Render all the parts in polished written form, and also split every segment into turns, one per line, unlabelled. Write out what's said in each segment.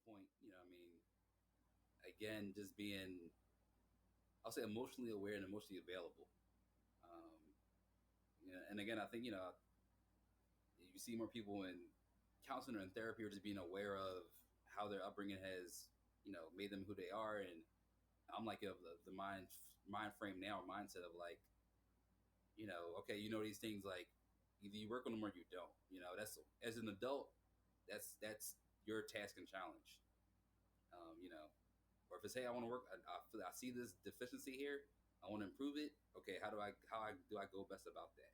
point, I mean, again, just being, I'll say, emotionally aware and emotionally available. Um, and again, I think you see more people in counseling or in therapy, or just being aware of how their upbringing has made them who they are. And I'm like of the mind frame now, or mindset of like, okay, these things, like either you work on them or you don't. That's, as an adult, that's your task and challenge. Or if it's, hey, I want to work, I see this deficiency here, I want to improve it. Okay, do I go best about that?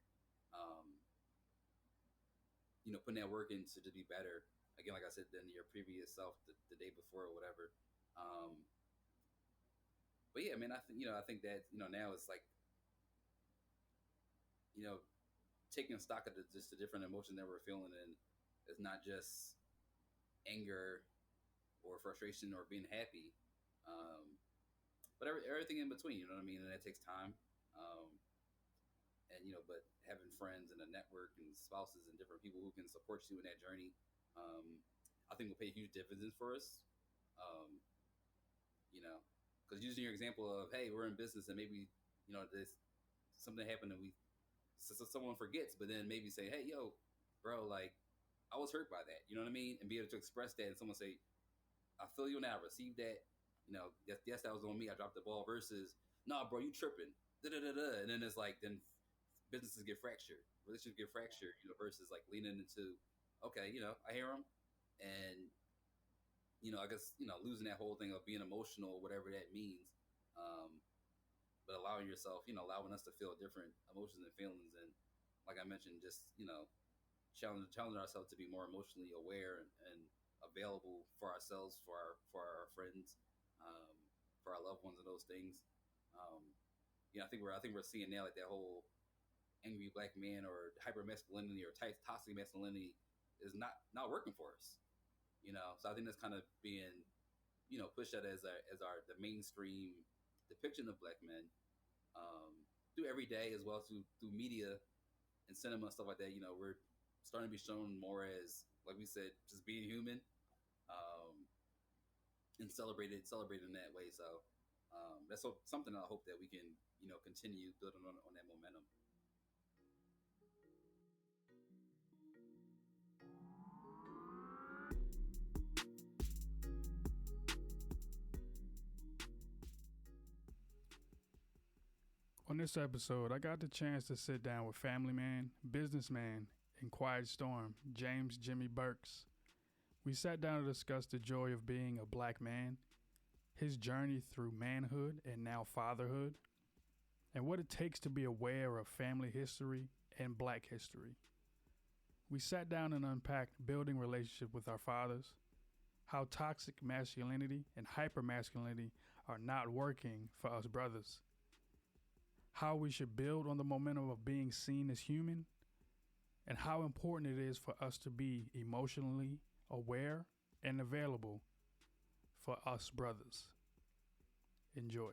Putting that work in to be better. Again, like I said, than your previous self, the day before or whatever. Um, but yeah, I mean, I think that now it's like, you know taking stock of just the different emotions that we're feeling, and it's not just anger or frustration or being happy, um, but everything in between. You know what I mean? And that takes time. Um, and but having friends and a network and spouses and different people who can support you in that journey, um, I think will pay huge dividends for us. Um, you know, because using your example of, hey, we're in business and maybe this something happened and someone forgets, but then maybe say, hey, yo, bro, like I was hurt by that. You know what I mean? And be able to express that, and someone say, I feel you now. I received that. Yes, that was on me. I dropped the ball. Versus, nah, bro, you tripping. Da da da da. And then it's like, then businesses get fractured, relationships get fractured. Versus like leaning into, okay, I hear them, and I guess losing that whole thing of being emotional, whatever that means. Um, but allowing yourself, allowing us to feel different emotions and feelings, and like I mentioned, just challenging ourselves to be more emotionally aware and available for ourselves, for our friends, um, for our loved ones, and those things. Um, I think we're seeing now, like, that whole angry black man or hyper masculinity or toxic masculinity is not working for us. So I think that's kind of being pushed out as our the mainstream depiction of black men, through every day, as well as through media and cinema and stuff like that. We're starting to be shown more as, like we said, just being human, um, and celebrated in that way. So that's something I hope that we can continue building on that momentum.
On this episode, I got the chance to sit down with family man, businessman, and quiet storm, James Jimmy Burks. We sat down to discuss the joy of being a black man, his journey through manhood and now fatherhood, and what it takes to be aware of family history and black history. We sat down and unpacked building relationship with our fathers, how toxic masculinity and hypermasculinity are not working for us brothers, how we should build on the momentum of being seen as human, and how important it is for us to be emotionally aware and available for us brothers. Enjoy.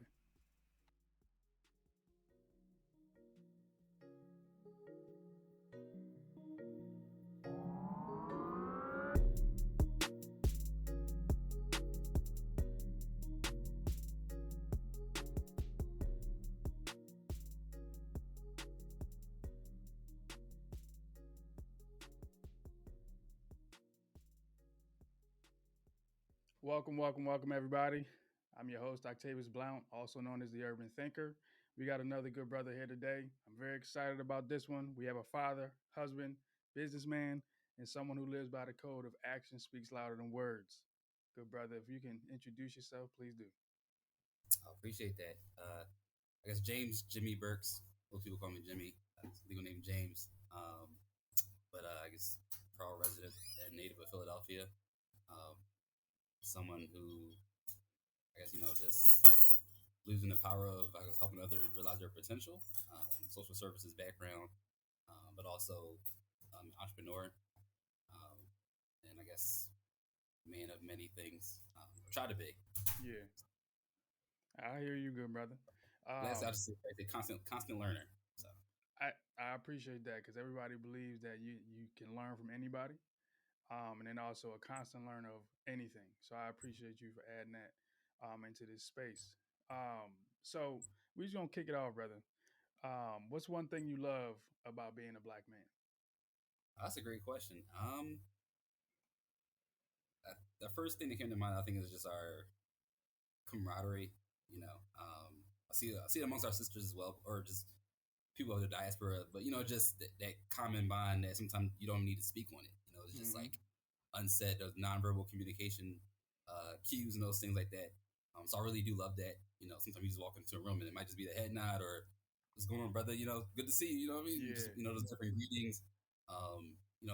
Welcome, everybody. I'm your host, Octavius Blount, also known as the Urban Thinker. We got another good brother here today. I'm very excited about this one. We have a father, husband, businessman, and someone who lives by the code of action speaks louder than words. Good brother, if you can introduce yourself, please do.
I appreciate that. I guess James Jimmy Burks. Most people call me Jimmy. Legal name James. But I guess proud resident and native of Philadelphia. Um, Someone who, I guess, just believes in the power of, I guess, helping others realize their potential. Social services background, but also entrepreneur, um, and I guess man of many things. Try to be.
Yeah, I hear you, good brother.
Last, I
Um,
just say a constant learner. So
I appreciate that because everybody believes that you can learn from anybody. and then also a constant learner of anything. So I appreciate you for adding that into this space. So we just gonna kick it off, brother. What's one thing you love about being a black man?
That's a great question. The first thing that came to mind, I think, is just our camaraderie. You know, I see it amongst our sisters as well, or just people of the diaspora. But just that common bond that sometimes you don't need to speak on it. It's just
Mm-hmm.
like unsaid, those nonverbal communication cues and those things like that. So I really do love that. Sometimes you just walk into a room and it might just be the head nod or "What's going on, brother? Good to see you." You know what I mean? Just
Yeah.
those different greetings.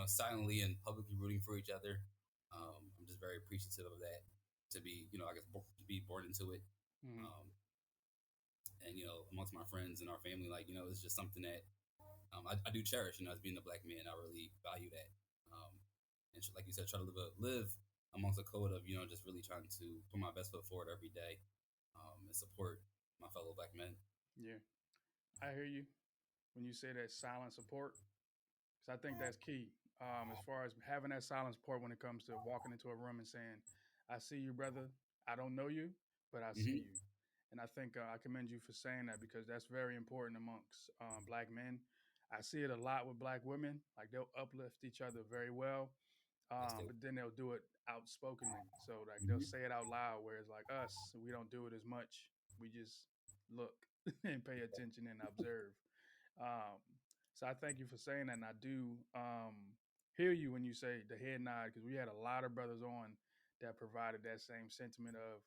Silently and publicly rooting for each other. I'm just very appreciative of that. To be, I guess, to be born into it.
Mm-hmm.
Um, and amongst my friends and our family, like it's just something that I do cherish. As being a black man, I really value that. Um, and like you said, try to live amongst a code of just really trying to put my best foot forward every day, and support my fellow black men.
Yeah. I hear you when you say that silent support, because I think that's key. As far as having that silent support when it comes to walking into a room and saying, "I see you, brother. I don't know you, but I see
Hmm.
you." And I think I commend you for saying that because that's very important amongst black men. I see it a lot with black women. Like they'll uplift each other very well,
That's dope.
but then they'll do it outspokenly. So like they'll
Hmm.
say it out loud, whereas like us, we don't do it as much. We just look and pay attention and observe. Um, so I thank you for saying that, and I do hear you when you say the head nod because we had a lot of brothers on that provided that same sentiment of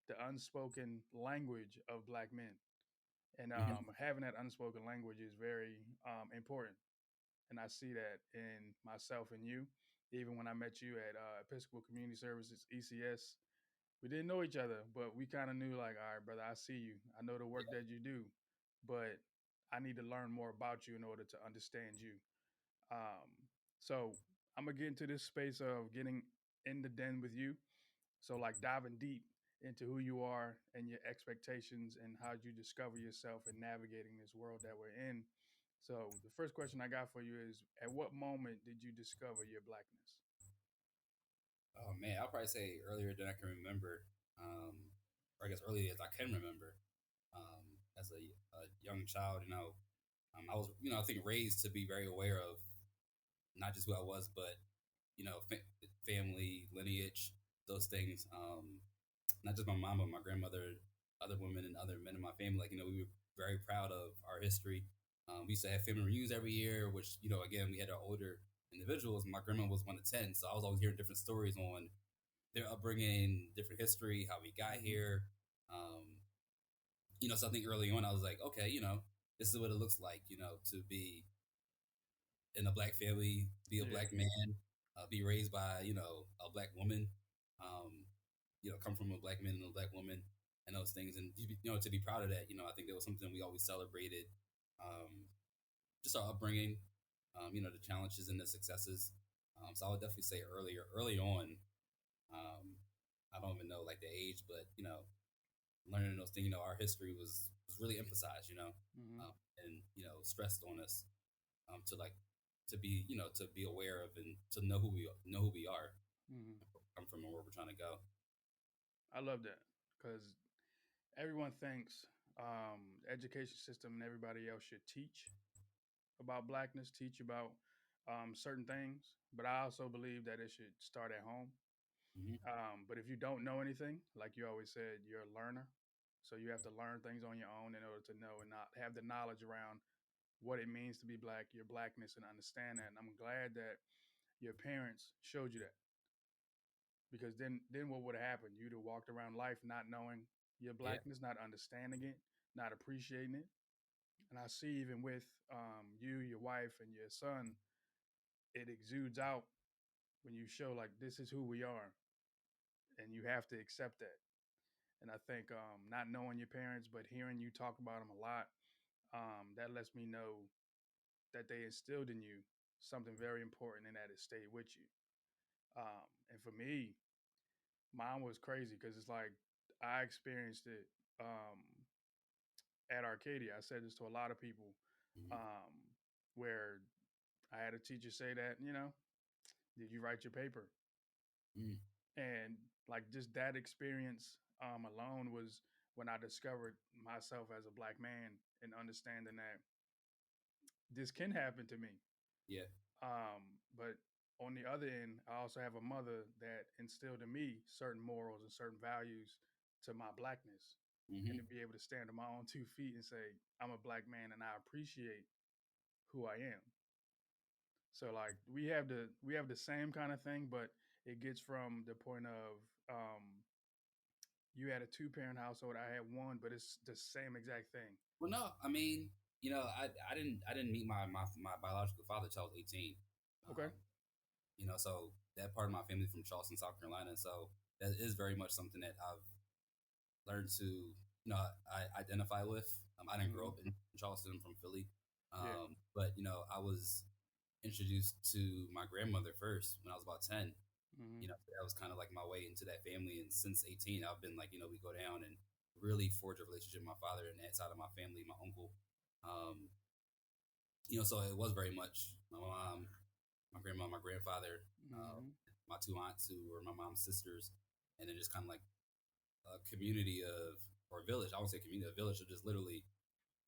the unspoken language of black men, and
Hmm.
having that unspoken language is very important. And I see that in myself and you. Even when I met you at Episcopal Community Services (ECS), we didn't know each other, but we kind of knew like, all right, brother, I see you. I know the work
Yeah.
that you do, but I need to learn more about you in order to understand you. Um, so I'm gonna get into this space of getting in the den with you. So like diving deep into who you are and your expectations and how you discover yourself and navigating this world that we're in. So the first question I got for you is, at what moment did you discover your blackness?
Oh man, I'll probably say earlier than I can remember, or I guess earlier as I can remember. As a young child, I was, I think raised to be very aware of not just who I was, but family, lineage, those things. Not just my mom, but my grandmother, other women, and other men in my family. Like we were very proud of our history. We used to have family reunions every year, which again, we had our older individuals. My grandma was one of 10, so I was always hearing different stories on their upbringing, different history, how we got
Mm-hmm.
here. Um, so I think early on I was like, okay, this is what it looks like, to be in a black family, be a
Yeah.
black man, be raised by a black woman, um, come from a black man and a black woman, and those things, and to be proud of that, I think that was something we always celebrated, um, just our upbringing, the challenges and the successes. So I would definitely say early on, um, I don't even know like the age, but learning those things, our history was really emphasized,
Mm-hmm.
and stressed on us, to like to be to be aware of and to know who we are,
Mm-hmm.
come from, and where we're trying to go.
I love that because everyone thinks the education system and everybody else should teach about blackness, teach about certain things, but I also believe that it should start at home.
Hmm.
But if you don't know anything, like you always said, you're a learner. So you have to learn things on your own in order to know and not have the knowledge around what it means to be black, your blackness, and understand that. And I'm glad that your parents showed you that because then what would have happened? You'd have walked around life not knowing your
Yeah.
blackness, not understanding it, not appreciating it. And I see even with you, your wife, and your son, it exudes out when you show like this is who we are, and you have to accept that. And I think not knowing your parents, but hearing you talk about them a lot, that lets me know that they instilled in you something very important and that it stayed with you. And for me, mine was crazy because it's like I experienced it at Arcadia. I said this to a lot of people
Hmm.
um, where I had a teacher say that, Did you write your paper?
Mm,
And like just that experience alone was when I discovered myself as a black man and understanding that this can happen to me.
yeah.
But on the other end, I also have a mother that instilled in me certain morals and certain values to my blackness, and to
Hmm.
be able to stand on my own 2 feet and say I'm a black man and I appreciate who I am. So like we have the same kind of thing, but it gets from the point of you had a two-parent household, I had one, but it's the same exact thing.
Well, no, I mean, I didn't meet my biological father till I was 18.
Okay.
So that part of my family from Charleston, South Carolina. So that is very much something that I've learned to, I identify with. I didn't grow
Hmm.
up in Charleston. I'm from Philly.
Yeah.
But I was introduced to my grandmother first when I was about 10.
Hmm.
So that was kind of like my way into that family. And since 18, I've been like, we go down and really forge a relationship with my father and that side of my family, my uncle. Um, so it was very much my mom, my grandma, my grandfather, uh,
Hmm.
my two aunts who were my mom's sisters, and then just kind of like a community of, or a village. I won't say community, a village of just literally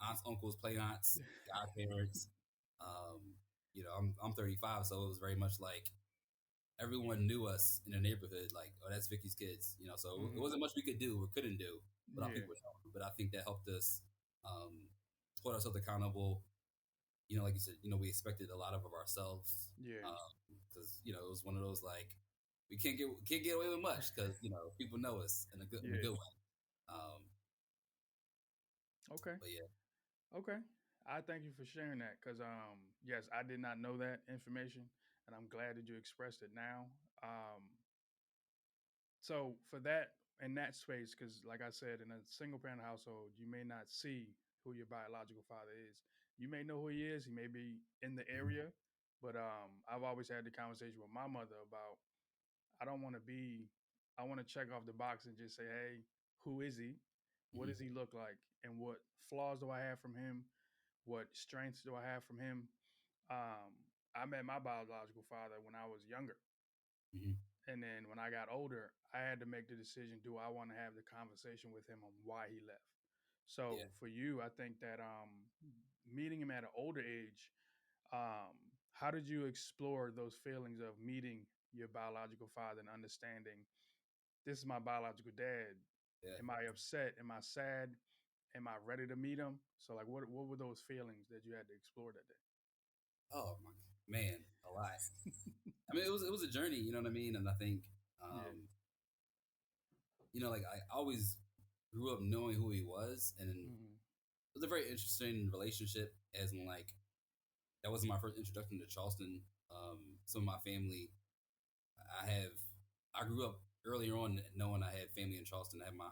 aunts, uncles, play aunts, godparents. I'm 35, so it was very much like everyone knew us in the neighborhood. Like, oh, that's Vicky's kids. So it
Hmm.
wasn't much we could do or couldn't do without
Yeah.
people showing. But I think that helped us um, hold ourselves accountable. Like you said, we expected a lot of ourselves
Yeah.
because it was one of those like we can't get away with much because people know us in a
Yeah.
good way. Um,
Okay.
but yeah.
Okay. I thank you for sharing that because yes, I did not know that information, and I'm glad that you expressed it now. So for that in that space, because like I said, in a single parent household, you may not see who your biological father is. You may know who he is. He may be in the
Mhm.
area, but I've always had the conversation with my mother about I don't want to be. I want to check off the box and just say, hey, who is he? What
Mhm.
does he look like? And what flaws do I have from him? What strengths do I have from him? Um, I met my biological father when I was younger.
Mhm.
And then when I got older, I had to make the decision, do I want to have the conversation with him on why he left?
Yeah.
So for you, I think that meeting him at an older age, um, how did you explore those feelings of meeting your biological father and understanding this is my biological dad?
Yeah.
Am I upset? Am I sad? Am I ready to meet him? So like what were those feelings that you had to explore that day?
Oh my man, a lot. I mean, it was a journey. You know what I mean? And I think,
Yeah.
like I always grew up knowing who he was, and it
Hmm.
was a very interesting relationship. As in, like, that wasn't my first introduction to Charleston. Some of my family, I have, I grew up earlier on knowing I had family in Charleston. I have my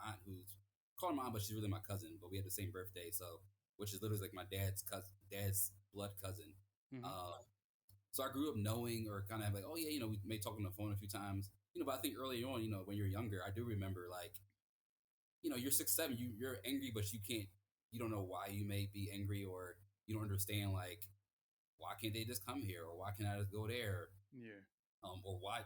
aunt who's called my aunt, but she's really my cousin. But we had the same birthday, so which is literally like my dad's blood cousin.
Hmm.
Uh, so I grew up knowing or kind of like, oh yeah, we may talk on the phone a few times. But I think earlier on, when you're younger, I do remember like, you're 6'7", you're angry, but you don't know why you may be angry, or you don't understand like why can't they just come here, or why can't I just go there,
Yeah.
or why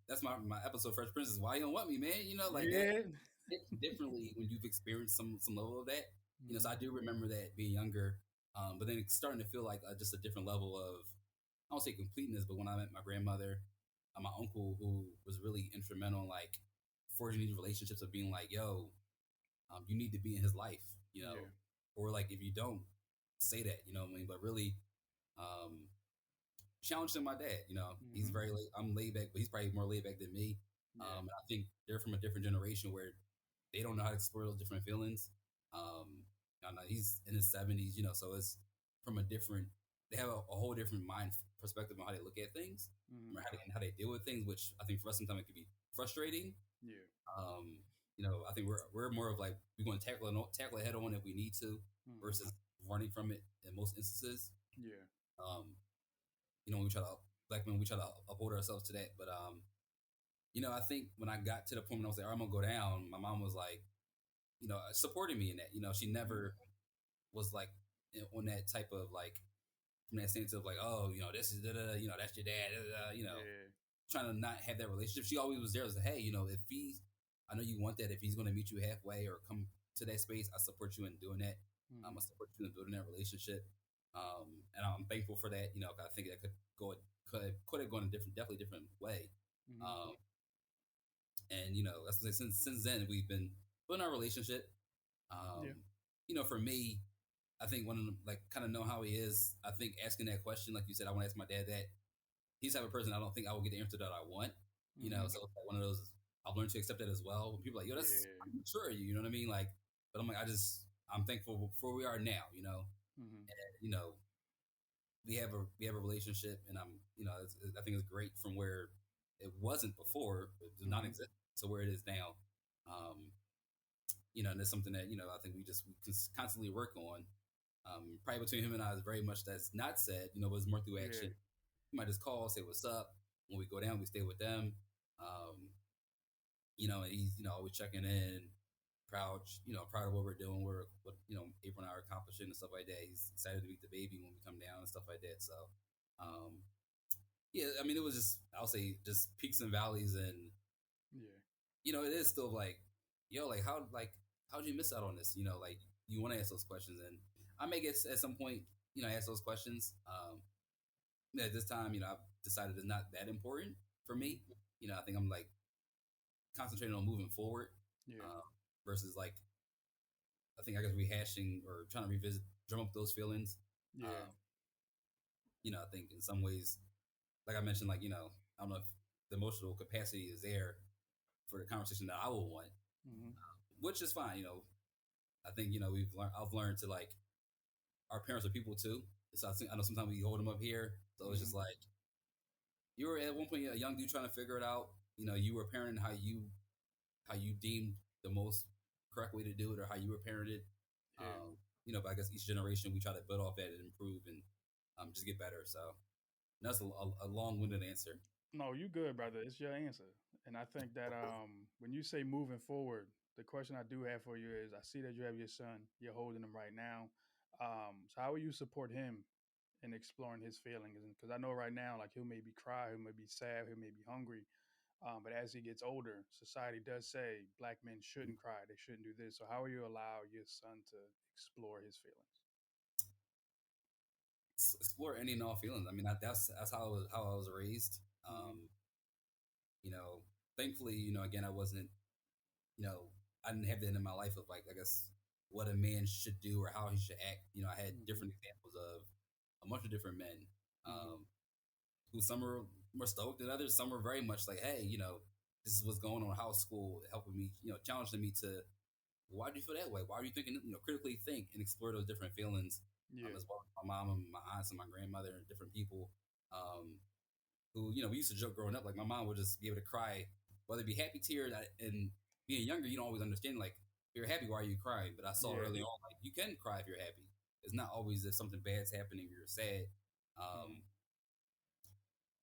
that's my episode Fresh Prince is why you don't want me, man. Like that
Yeah.
hits differently when you've experienced some level of that. So
Hmm.
I do remember that being younger, but then it's starting to feel like just a different level of, I don't say completeness, but when I met my grandmother, my uncle, who was really instrumental in like forging these relationships of being like, yo, you need to be in his life,
Yeah.
or like if you don't, say that, you know what I mean. But really, um, challenged than my dad. He's
Hmm.
very I'm laid back, but he's probably more laid back than me.
Yeah.
And I think they're from a different generation where they don't know how to explore those different feelings. I know he's in his 70s, so it's from a different. They have a whole different mind perspective on how they look at things,
Hmm.
and how they deal with things. Which I think for us sometimes it can be frustrating.
Yeah.
Um, I think we're more of like we're going to tackle it head on if we need to,
Hmm.
versus running from it in most instances.
Yeah.
Um, when we try to black men, we try to uphold ourselves to that. But I think when I got to the point when I was like, all right, I'm gonna go down, my mom was like, supporting me in that. She
Hmm.
never was like on that type of like from that sense of like, oh, this is that's your dad,
Yeah.
trying to not have that relationship. She always was there as, hey, if he's, I know you want that. If he's going to meet you halfway or come to that space, I support you in doing that. I
Mhm.
support you in building that relationship. And I'm thankful for that. 'Cause I think that could have gone a definitely different way.
Mhm.
Um, and that's what I say, since then we've been building our relationship.
Yeah.
For me, I think one of the, like kind of know how he is. I think asking that question, like you said, I want to ask my dad that. He's the type of person I don't think I will get the answer that I want.
Mhm.
So it's like one of those. I've learned to accept that as well. When people are like, yo, that's
Yeah.
I'm sure of you. You know what I mean? Like, but I'm like, I'm thankful for where we are now.
Mhm.
And we have a relationship, and I think it's great from where it wasn't before. It was
Mhm.
non-existent to where it is now. Um, and it's something that I think we constantly work on. Probably between him and I is very much that's not said. But it's more through
Yeah.
action. You might just call, say what's up. When we go down, we stay with them. Um, and he's always checking in, proud of what we're doing, what April and I are accomplishing and stuff like that. He's excited to meet the baby when we come down and stuff like that. So, um, yeah, I mean, it was just I'll say just peaks and valleys, and
Yeah.
it is still like, yo, how'd you miss out on this? Like you want to ask those questions, and I may get at some point, ask those questions. At this time, I've decided it's not that important for
Mhm.
me. I think I'm like concentrating on moving forward,
Yeah.
uh, versus like I think I guess rehashing or trying to drum up those feelings.
Yeah.
Um, I think in some ways, like I mentioned, like I don't know if the emotional capacity is there for the conversation that I will want,
Mhm.
which is fine. I think I've learned to like our parents are people too. So I know sometimes we hold them up here, so it's
Mhm.
just like you were at one point a young dude trying to figure it out. You were a parent how you deemed the most correct way to do it or how you were parented.
Yeah.
But I guess each generation we try to build off that and improve and just get better. So that's a long-winded answer.
No, you good, brother. It's your answer. And I think that when you say moving forward, the question I do have for you is I see that you have your son, you're holding him right now. So how will you support him in exploring his feelings? Because I know right now, like he'll maybe cry, he may be sad, he may be hungry. But as he gets older, society does say black men shouldn't cry, they shouldn't do this. So how will you allow your son to explore his feelings?
Explore any and all feelings. I mean, that's how I was raised.
Mm-hmm.
You know, thankfully, again, you know, I didn't have that in my life of like, I guess, what a man should do or how he should act. I had
Mm-hmm.
different examples of a bunch of different men,
Mm-hmm.
who some were more stoked than others. Some were very much like, hey, this is what's going on in house school, helping me, challenging me to, why do you feel that way? Why are you thinking, critically think and explore those different feelings,
Yeah.
as well as my mom and my aunts and my grandmother and different people, who, we used to joke growing up, like my mom would just be able to cry, whether it be happy tears, and being younger, you don't always understand, like, if you're happy, why are you crying? But I saw
Yeah.
early on, like, you can cry if you're happy. It's not always if something bad's happening, you're sad.
Mm-hmm.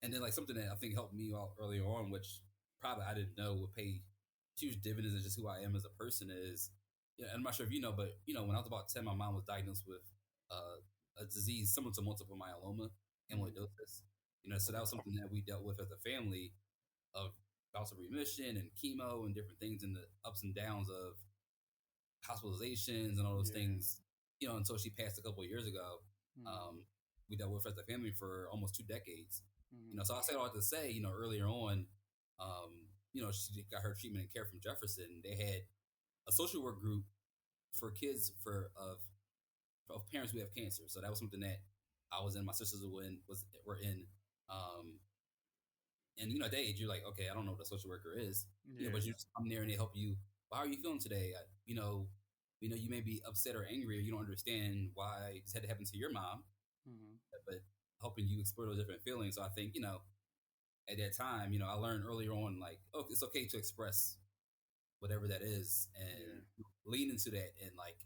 And then like something that I think helped me out earlier on, which probably I didn't know would pay huge dividends in just who I am as a person is, I'm not sure if you know, but when I was about 10, my mom was diagnosed with a disease similar to multiple myeloma,
Mm-hmm.
amyloidosis. So that
Okay.
was something that we dealt with as a family of bouts of remission and chemo and different things and the ups and downs of hospitalizations and all those
Yeah.
things, until she passed a couple of years ago.
Mm-hmm.
Um, we dealt with as a family for almost 2 decades.
Mm-hmm.
So I say all that to say, earlier on, she got her treatment and care from Jefferson. They had a social work group for kids of parents who have cancer. So that was something that I was in. My sisters were in. Um, and at that age, you're like, okay, I don't know what a social worker is,
Yeah.
but you just come there and they help you. Well, how are you feeling today? You may be upset or angry, or you don't understand why this had to happen to your mom,
Mm-hmm.
but helping you explore those different feelings. So I think at that time, I learned earlier on, like, oh, it's okay to express whatever that is and
Yeah.
lean into that and like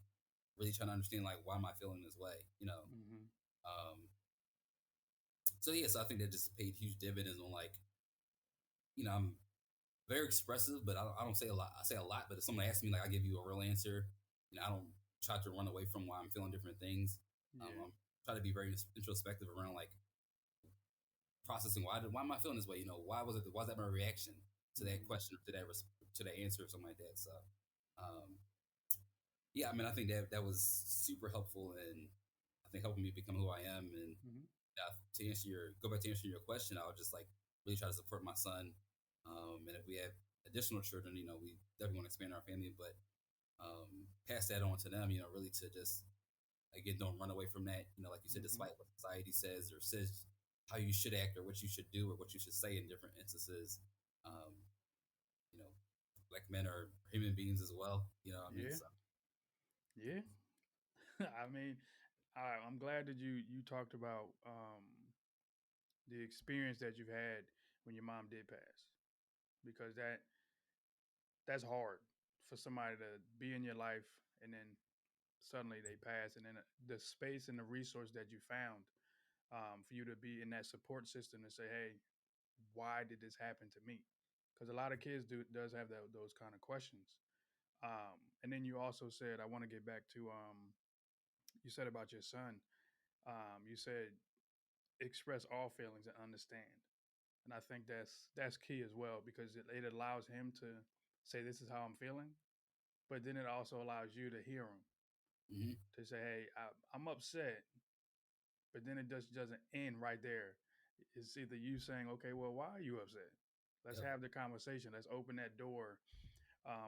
really trying to understand like why am I feeling this way.
Mm-hmm.
Um, so yeah, so I think that just paid huge dividends on like I'm very expressive, but I don't say a lot. I say a lot, but if someone asks me, like, I give you a real answer. I don't try to run away from why I'm feeling different things.
Yeah.
try to be very introspective around like processing why am I feeling this way? Why was that my reaction to that
Mm-hmm.
question, to that answer, or something like that. So, um, yeah, I mean, I think that was super helpful, and I think helping me become who I am. And
Mm-hmm.
to answer your go back to answer your question, I would just like really try to support my son. And if we have additional children, we definitely want to expand our family, but pass that on to them. Really to just again don't run away from that. Like you said,
Mm-hmm.
despite what society says how you should act or what you should do or what you should say in different instances. Um, you know, Black men are human beings as well. What I mean,
Yeah.
so
Yeah. I mean, I'm glad that you talked about the experience that you've had when your mom did pass, because that's hard for somebody to be in your life and then suddenly they pass, and then the space and the resource that you found for you to be in that support system and say, hey, why did this happen to me? Because a lot of kids does have those kind of questions. And then you also said, I want to get back to you said about your son. You said express all feelings and understand, and I think that's key as well, because it allows him to say this is how I'm feeling, but then it also allows you to hear him,
hmm
to say, hey, I'm upset, but then it just doesn't end right there. It's either you saying, okay, well, why are you upset? Let's
yep.
have the conversation. Let's open that door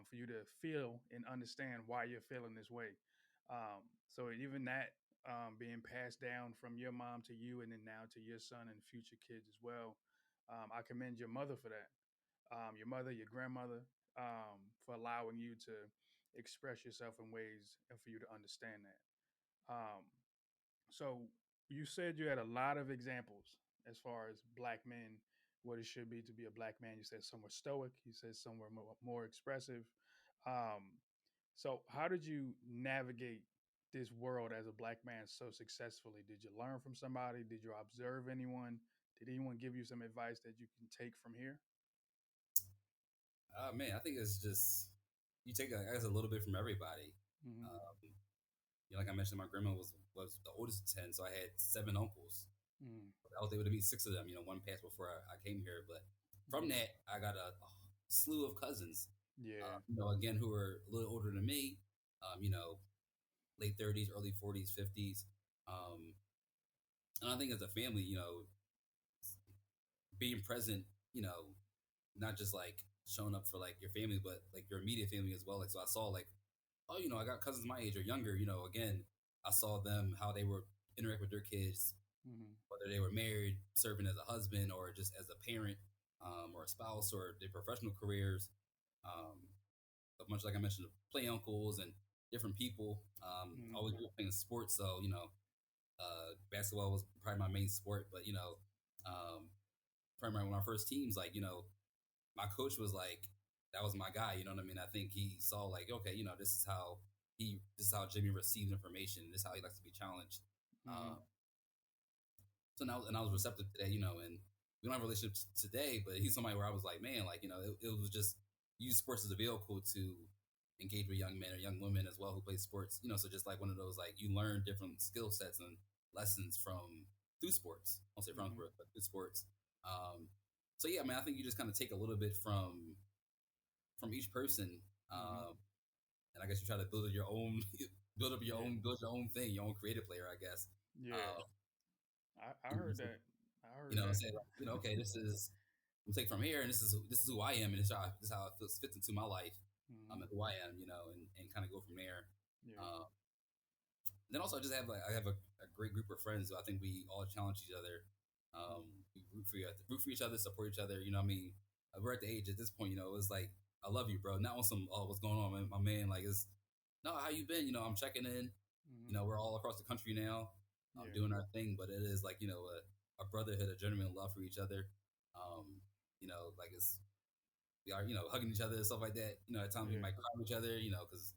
for you to feel and understand why you're feeling this way. So even that being passed down from your mom to you, and then now to your son and future kids as well. I commend your mother for that. Your mother, your grandmother, for allowing you to express yourself in ways and for you to understand that. Um, so you said you had a lot of examples as far as black men, what it should be to be a black man. You said some were stoic. You said some were more expressive. Um, so how did you navigate this world as a black man so successfully? Did you learn from somebody? Did you observe anyone? Did anyone give you some advice that you can take from here?
Man, I think it's just you take I guess a little bit from everybody.
Mm-hmm.
Um, like I mentioned, my grandma was the oldest of 10, so I had seven uncles.
Mm-hmm.
I was able to meet six of them. One passed before I came here, but from
Mm-hmm.
that, I got a slew of cousins.
Yeah.
Again, who were a little older than me. Late 30s, early 40s, 50s. Um, and I think as a family, being present, not just like showing up for like your family, but like your immediate family as well. Like, so I saw like, oh, I got cousins my age or younger. Again, I saw them how they were interact with their kids,
Mm-hmm.
whether they were married, serving as a husband, or just as a parent, or a spouse, or their professional careers. Um, a bunch, like I mentioned, play uncles and different people.
Mm-hmm.
Always grew up playing sports, so basketball was probably my main sport. But probably one of my first teams, like my coach was like, that was my guy. You know what I mean? I think he saw like, okay, this is how Jimmy receives information. This is how he likes to be challenged.
Mm-hmm.
So now, and I was receptive to that, and we don't have relationships today, but he's somebody where I was like, man, like, it was just use sports as a vehicle to engage with young men or young women as well who play sports, so just like one of those, like, you learn different skill sets and lessons through sports. I won't say from
Mm-hmm.
sports, but through sports. Um, so yeah, I mean, I think you just kind of take a little bit from each person.
Mm-hmm.
Um, and I guess you try to build your own,
Yeah.
build your own thing, your own creative player, I guess.
Yeah.
Uh,
I heard that. I heard
and say like,
that.
okay, this is I'm take from here, and this is who I am, and this is how it fits into my life,
Mm-hmm.
and who I am, and kind of go from there.
Yeah.
Um, then also I have a great group of friends who I think we all challenge each other. We root for each other, support each other. What I mean, we're at the age at this point. It was like I love you, bro. Not on some what's going on, man, my man. Like it's no, how you been? I'm checking in.
Mm-hmm.
We're all across the country now,
Yeah.
doing our thing. But it is like a brotherhood, a genuine love for each other. Like it's we are hugging each other and stuff like that. At times we
Yeah.
might cry with each other. Because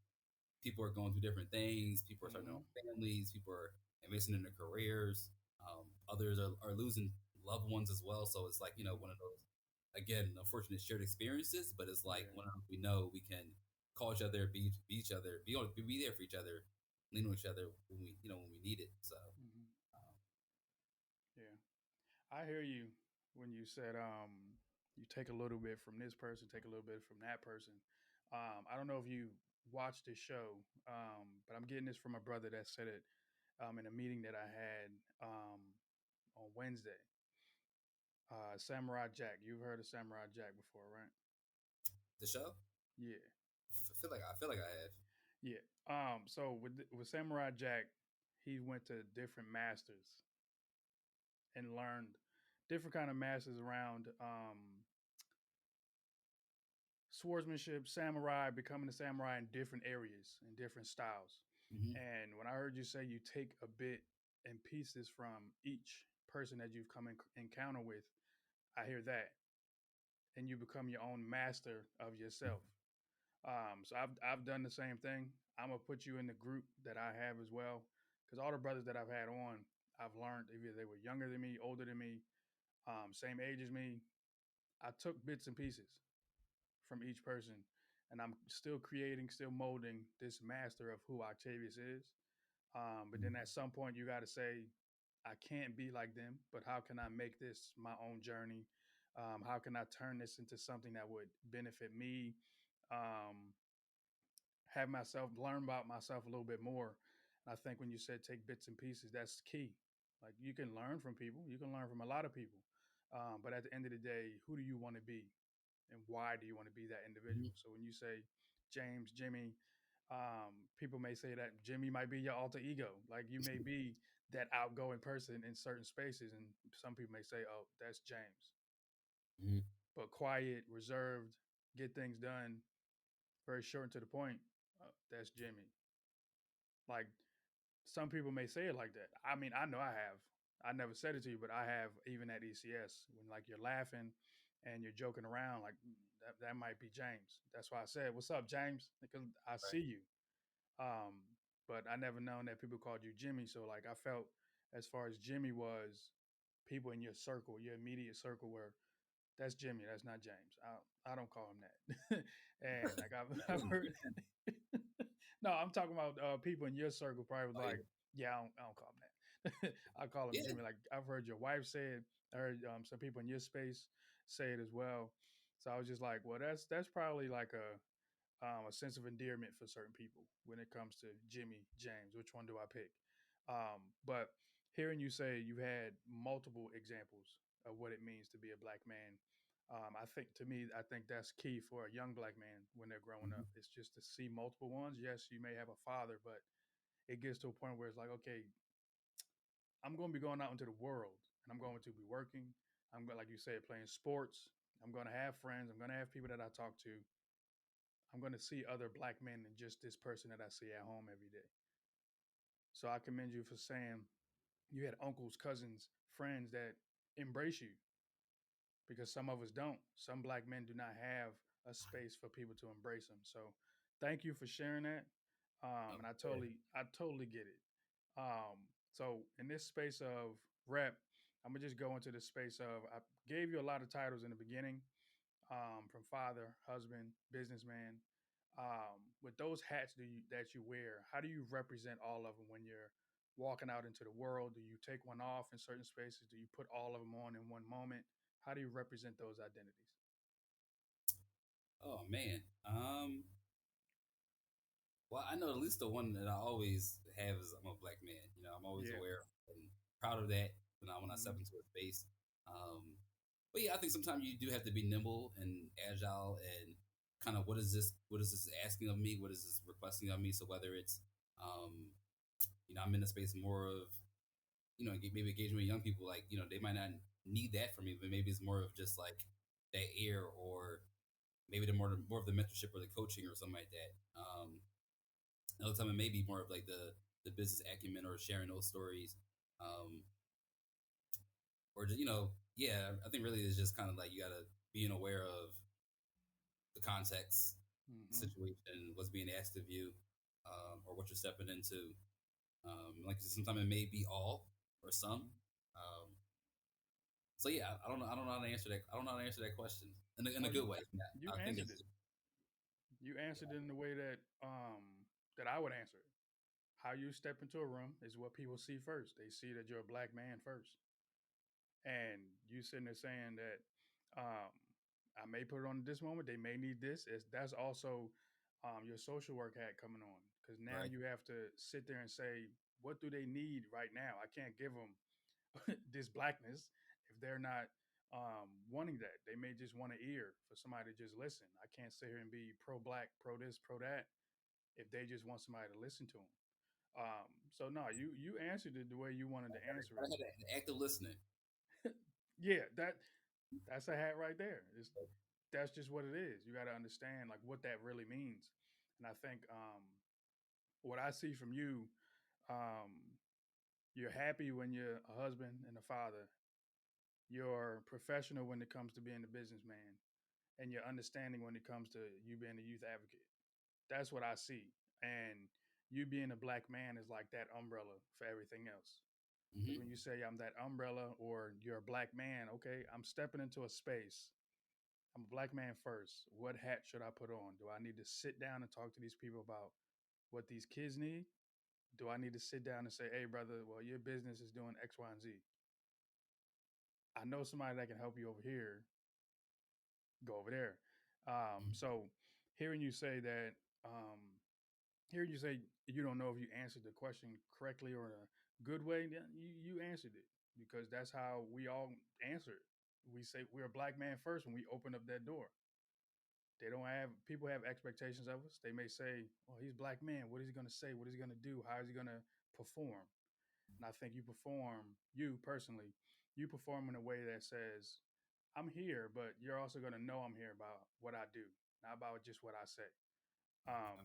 people are going through different things. People are starting their
Mm-hmm.
own families. People are investing in their careers. Others are losing loved ones as well. So it's like
Mm-hmm.
one of those again unfortunate shared experiences. But it's like
Yeah.
when we know we can call each other, be each other, be there for each other, lean on each other when we when we need it. So.
I hear you when you said you take a little bit from this person, take a little bit from that person. I don't know if you watched this show, but I'm getting this from a brother that said it in a meeting that I had on Wednesday. Samurai Jack. You've heard of Samurai Jack before, right?
The show?
Yeah,
I feel like I have.
yeah. So with Samurai Jack, he went to different masters and learned different kind of masters around swordsmanship, samurai, becoming a samurai in different areas and different styles.
Hmm.
And when I heard you say you take a bit and pieces from each person that you've come in encounter with, I hear that, and you become your own master of yourself. So I've done the same thing. I'm gonna put you in the group that I have as well, because all the brothers that I've had on, I've learned either they were younger than me, older than me, same age as me. I took bits and pieces from each person, and I'm still creating, still molding this master of who Octavius is. But then at some point, you got to say, I can't be like them, but how can I make this my own journey? How can I turn this into something that would benefit me? Um, have myself learn about myself a little bit more. And I think when you said take bits and pieces, that's key. Like you can learn from people, you can learn from a lot of people. But at the end of the day, who do you want to be? And why do you want to be that individual?
Hmm.
So when you say James, Jimmy, people may say that Jimmy might be your alter ego. Like you may be that outgoing person in certain spaces, and some people may say, "Oh, that's James,"
Hmm.
but quiet, reserved, get things done, very short and to the point. That's Jimmy. Like some people may say it like that. I mean, I know I have. I never said it to you, but I have even at ECS when like you're laughing and you're joking around, like that might be James. That's why I said, "What's up, James?" Because I
Right.
see you. Um, but I never known that people called you Jimmy. So like I felt as far as Jimmy was, people in your circle, your immediate circle, were that's Jimmy. That's not James. I don't call him that. And like I've heard. No, I'm talking about people in your circle probably was
Oh yeah.
like, yeah, I don't call him that. I call him
Yeah.
Jimmy. Like I've heard your wife say it. I heard some people in your space say it as well. So I was just like, well, that's probably like a sense of endearment for certain people when it comes to Jimmy James. Which one do I pick? But hearing you say you had multiple examples of what it means to be a black man, I think to me, I think that's key for a young black man when they're growing
Hmm.
up. It's just to see multiple ones. Yes, you may have a father, but it gets to a point where it's like, okay, I'm going to be going out into the world and I'm going to be working. I'm going, like you said, playing sports. I'm going to have friends. I'm going to have people that I talk to. I'm going to see other black men than just this person that I see at home every day. So I commend you for saying you had uncles, cousins, friends that embrace you because some of us don't. Some black men do not have a space for people to embrace them. So thank you for sharing that. And
Yeah.
I totally get it. So in this space of rep, I'm gonna just go into the space of I gave you a lot of titles in the beginning, from father, husband, businessman. With those hats that you wear, how do you represent all of them when you're walking out into the world? Do you take one off in certain spaces? Do you put all of them on in one moment? How do you represent those identities?
Oh man. Well, I know at least the one that I always have is I'm a black man. I'm always
Yeah.
aware and proud of that when I step
Hmm.
into a space. Um, but yeah, I think sometimes you do have to be nimble and agile and kind of what is this asking of me? What is this requesting of me? So whether it's um, I'm in a space more of maybe engaging with young people, like they might not need that from me, but maybe it's more of just like that air, or maybe the more of the mentorship or the coaching or something like that. Another time it may be more of like the business acumen or sharing those stories, um, or just yeah. I think really it's just kind of like you gotta being aware of the context,
Hmm.
situation, what's being asked of you, or what you're stepping into. Like sometimes it may be all or some.
Hmm.
Um, so yeah, I don't know how to answer that. I don't know how to answer that question in a
Oh,
good way. Yeah,
you
I think
answered
it's
it. You answered it in the way that I would answer it. How you step into a room is what people see first. They see that you're a black man first. and you sitting there saying that I may put it on this moment, they may need this. That's also your social work hat coming on because now
Right.
you have to sit there and say, what do they need right now? I can't give them this blackness if they're not wanting that. They may just want an ear for somebody to just listen. I can't sit here and be pro black, pro this, pro that if they just want somebody to listen to them. So no, you answered it the way you wanted to answer
I
it.
had an active listening.
Yeah, that's a hat right there. That's just what it is. You got to understand like what that really means. And I think what I see from you, um, you're happy when you're a husband and a father. You're professional when it comes to being a businessman, and you're understanding when it comes to you being a youth advocate. That's what I see. And you being a black man is like that umbrella for everything else. Because when
Hmm.
you say I'm that umbrella or you're a black man, okay, I'm stepping into a space. I'm a black man first. What hat should I put on? Do I need to sit down and talk to these people about what these kids need? Do I need to sit down and say, hey, brother, well, your business is doing X, Y, and Z? I know somebody that can help you over here. Go over there. So hearing you say that, um, hearing you say you don't know if you answered the question correctly or in a good way, then you answered it because that's how we all answer it. We say we're a black man first when we open up that door. They don't have people have expectations of us. They may say, "Oh, he's a black man. What is he going to say? What is he going to do? How is he going to perform?" And I think you personally, you perform in a way that says, "I'm here, but you're also going to know I'm here about what I do, not about just what I say."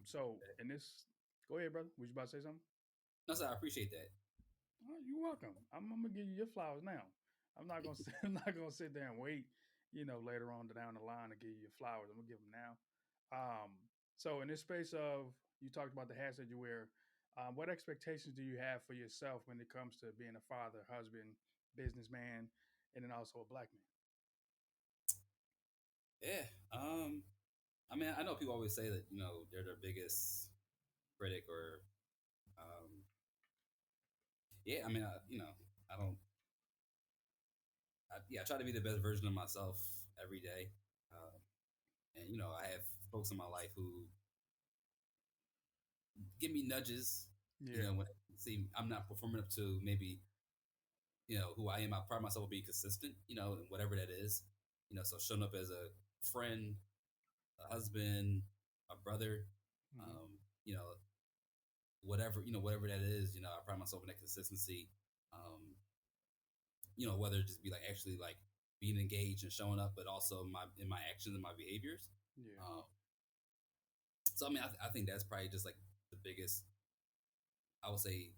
So in this, go ahead, brother. Was you about to say something?
No, sir, I appreciate that.
Oh, you're welcome. I'm gonna give you your flowers now. I'm not gonna I'm not gonna sit there and wait, later on down the line to give you your flowers. I'm gonna give them now. Um, so in this space of you talked about the hats that you wear, what expectations do you have for yourself when it comes to being a father, husband, businessman, and then also a black man?
Yeah. I mean, I know people always say that they're their biggest critic or um, yeah. I mean, I don't. Yeah, I try to be the best version of myself every day. Uh, and I have folks in my life who give me nudges.
Yeah.
When they see I'm not performing up to maybe who I am. I pride myself on being consistent. In whatever that is. So showing up as a friend, a husband, a brother.
Mm-hmm.
Um, you know, whatever that is. I pride myself on that consistency. Um, whether it just be like actually like being engaged and showing up, but also in my actions and my behaviors.
Yeah.
Um, so I mean, I think that's probably just like the biggest, I would say,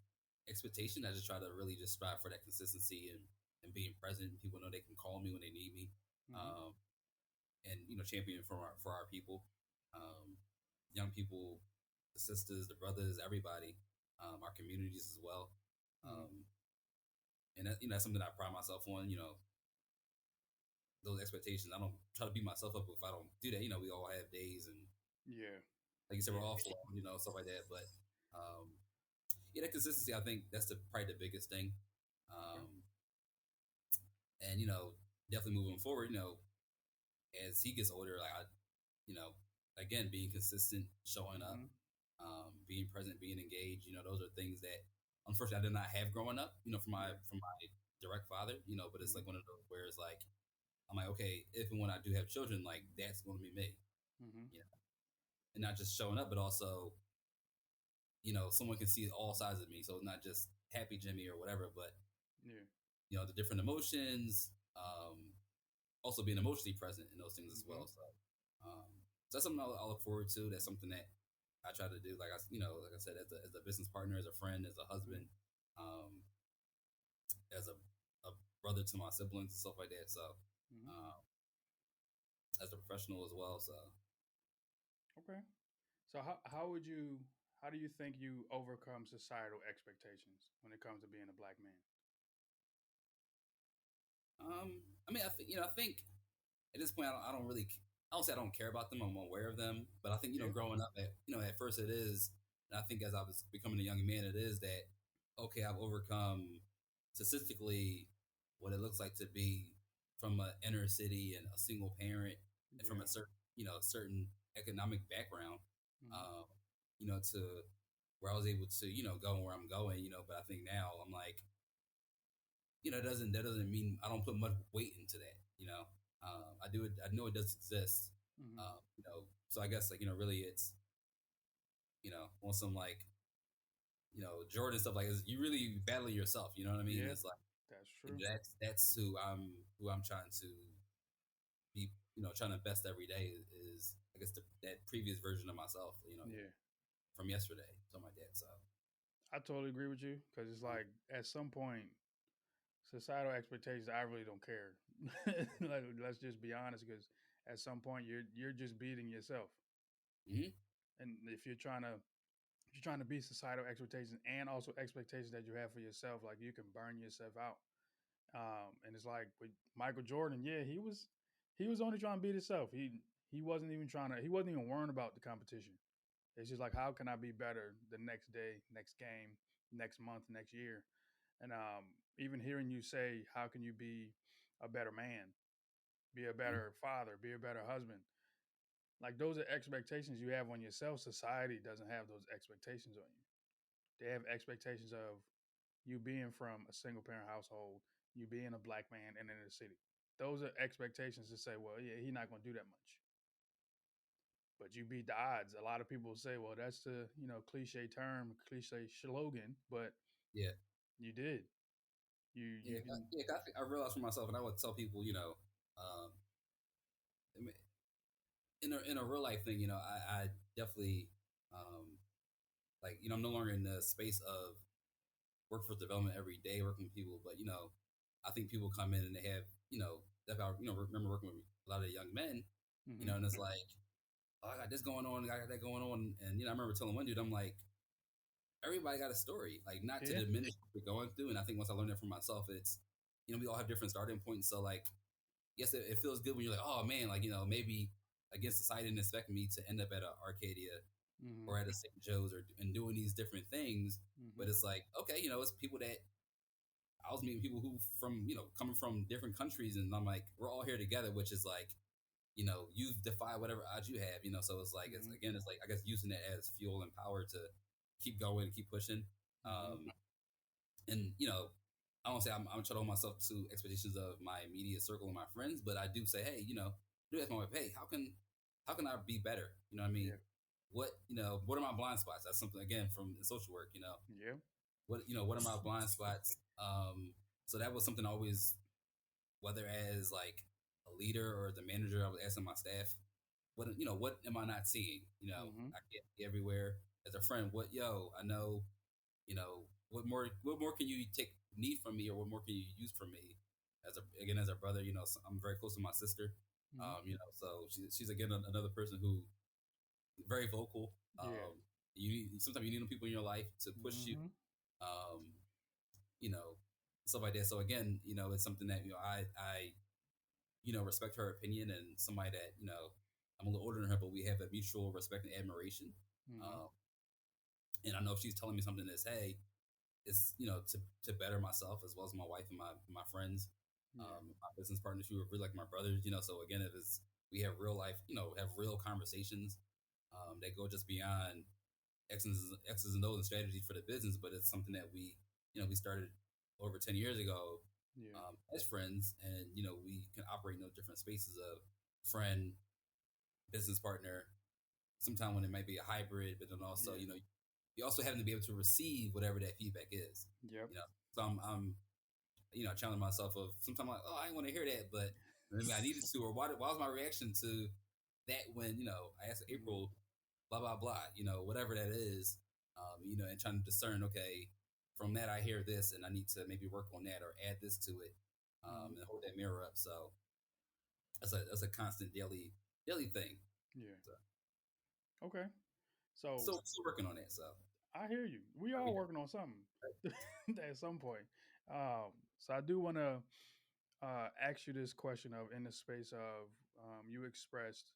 expectation. I just try to really just strive for that consistency and being present. People know they can call me when they need me,
Mm-hmm.
um, and champion for our people, um, young people, the sisters, the brothers, everybody, our communities as well.
Mm-hmm.
Um, and that's something I pride myself on. Those expectations. I don't try to beat myself up if I don't do that. We all have days, and
Yeah.
like you said, we're
Yeah.
all flawed, stuff like that. But yeah, that consistency. I think that's probably the biggest thing.
Okay.
Um, and definitely moving forward. As he gets older, like you know, again, being consistent, showing up,
Mm-hmm.
being present, being engaged. Those are things that unfortunately I did not have growing up.
Yeah.
From my direct father. But it's
Mm-hmm.
like one of those where it's like I'm like, okay, if and when I do have children, like that's going to be me.
Mm-hmm.
You know, and not just showing up, but also someone can see all sides of me. So it's not just happy Jimmy or whatever, but
Yeah.
the different emotions, also being emotionally present in those things as
Mm-hmm.
well. Um, so that's something I look forward to. That's something that I try to do. Like I said, as a business partner, as a friend, as a husband, um, as a brother to my siblings and stuff like that. So,
Mm-hmm.
um, as a professional as well. So,
Okay. So how do you think you overcome societal expectations when it comes to being a black man?
I mean, I think at this point, I don't really, I don't say I don't care about them. I'm aware of them, but I think
Yeah.
growing up, at first it is, and I think as I was becoming a young man, it is that okay, I've overcome statistically what it looks like to be from an inner city and a single parent and from
Yeah.
a certain economic background,
Mm-hmm.
um, to where I was able to go where I'm going. But I think now I'm like, that doesn't mean I don't put much weight into that. I do it. I know it does exist.
Mm-hmm.
So I guess like really it's on some like Jordan stuff like you really battling yourself. You know what I mean?
Yeah,
It's like
that's true.
that's who I'm trying to be. Trying to best every day is I guess that previous version of myself.
Yeah,
From yesterday, something like that. So
I totally agree with you because it's
um,
like at some point, societal expectations, I really don't care. Like, let's just be honest, because at some point you're just beating yourself,
mhm,
and if you're trying to beat societal expectations and also expectations that you have for yourself, like you can burn yourself out. And it's like with Michael Jordan, yeah, he was only trying to beat himself. He wasn't even worrying about the competition. It's just like, how can I be better the next day, next game, next month, next year? And even hearing you say, how can you be a better man, be a
mhm,
better father, be a better husband? Like, those are expectations you have on yourself. Society doesn't have those expectations on you. They have expectations of you being from a single parent household, you being a black man in the inner city. Those are expectations to say, well, yeah, he's not going to do that much. But you beat the odds. A lot of people say, well, that's the cliche term, cliche slogan, but
yeah,
you did. You
yeah,
can.
yeah. I realized for myself, and I would tell people, I mean, in a real life thing, I definitely um, like I'm no longer in the space of workforce development every day working with people, but I think people come in and they have I remember working with a lot of young men,
Hmm.
and it's like, oh, I got this going on, I got that going on, and I remember telling one dude, I'm like, everybody got a story, like not to
Yeah.
diminish what we're going through, and I think once I learned that for myself, it's we all have different starting points, so like yes, it feels good when you're like, oh man, like maybe against society didn't expect me to end up at a Arcadia
Hmm.
or at a St. Joe's and doing these different things. But
Hmm.
it's like, okay, it's people that I was meeting people who from, coming from different countries. And I'm like, we're all here together, which is like, you've defied whatever odds you have, so it's like,
Hmm.
it's like, I guess using it as fuel and power to keep going and keep pushing.
Hmm.
And, I don't say I'm trying to hold myself to expectations of my immediate circle and my friends, but I do say, hey, do ask my wife, hey, how can I be better? You know what I mean?
Yeah.
What are my blind spots? That's something again from social work.
Yeah.
What are my blind spots? So that was something I always, whether as like a leader or the manager, I was asking my staff, what am I not seeing?
Hmm.
I can't be everywhere. As a friend, I know, what more can you take need from me, or what more can you use from me? As a brother, so I'm very close to my sister.
Hmm.
So she's again another person who very vocal.
Yeah.
Sometimes you need people in your life to push you.
Hmm.
Um, you know, Stuff like that. So again, it's something that I respect her opinion, and somebody that I'm a little older than her, but we have a mutual respect and admiration.
Hmm.
Um, and I know if she's telling me something that's, hey, it's to better myself as well as my wife and my friends,
Yeah.
my business partners who are really like my brothers. So again, if it's we have real life, have real conversations that go just beyond X's and O's and strategy for the business, but it's something that we started over 10 years ago
Yeah.
as friends, and we can operate in those different spaces of friend, business partner. Sometimes when it might be a hybrid, but then also
Yeah.
you also having to be able to receive whatever that feedback is.
Yep.
So I'm challenging myself of sometimes like, oh, I didn't want to hear that, but maybe I needed to, or why was my reaction to that when I asked
Hmm.
April, blah blah blah, whatever that is, and trying to discern, okay, from that I hear this, and I need to maybe work on that or add this to it,
Hmm.
and hold that mirror up. So that's a constant daily thing.
Yeah.
So
Okay. So
still working on that. So
I hear you. We
we
all
have
working on something at some point. So I do want to ask you this question of in the space of you expressed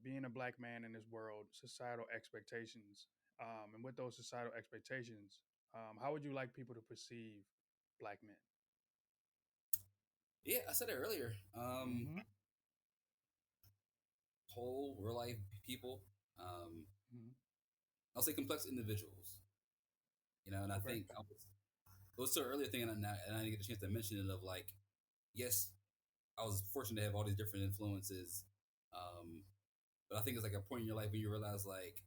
being a black man in this world, societal expectations, and with those societal expectations, how would you like people to perceive black men?
Yeah, I said it earlier.
Mm-hmm.
Whole real life people. Um,
Mm-hmm.
I'll say complex individuals. And I
Okay.
think it was an earlier thing, and I didn't get a chance to mention it. Of like, yes, I was fortunate to have all these different influences, um, but I think it's like a point in your life when you realize like,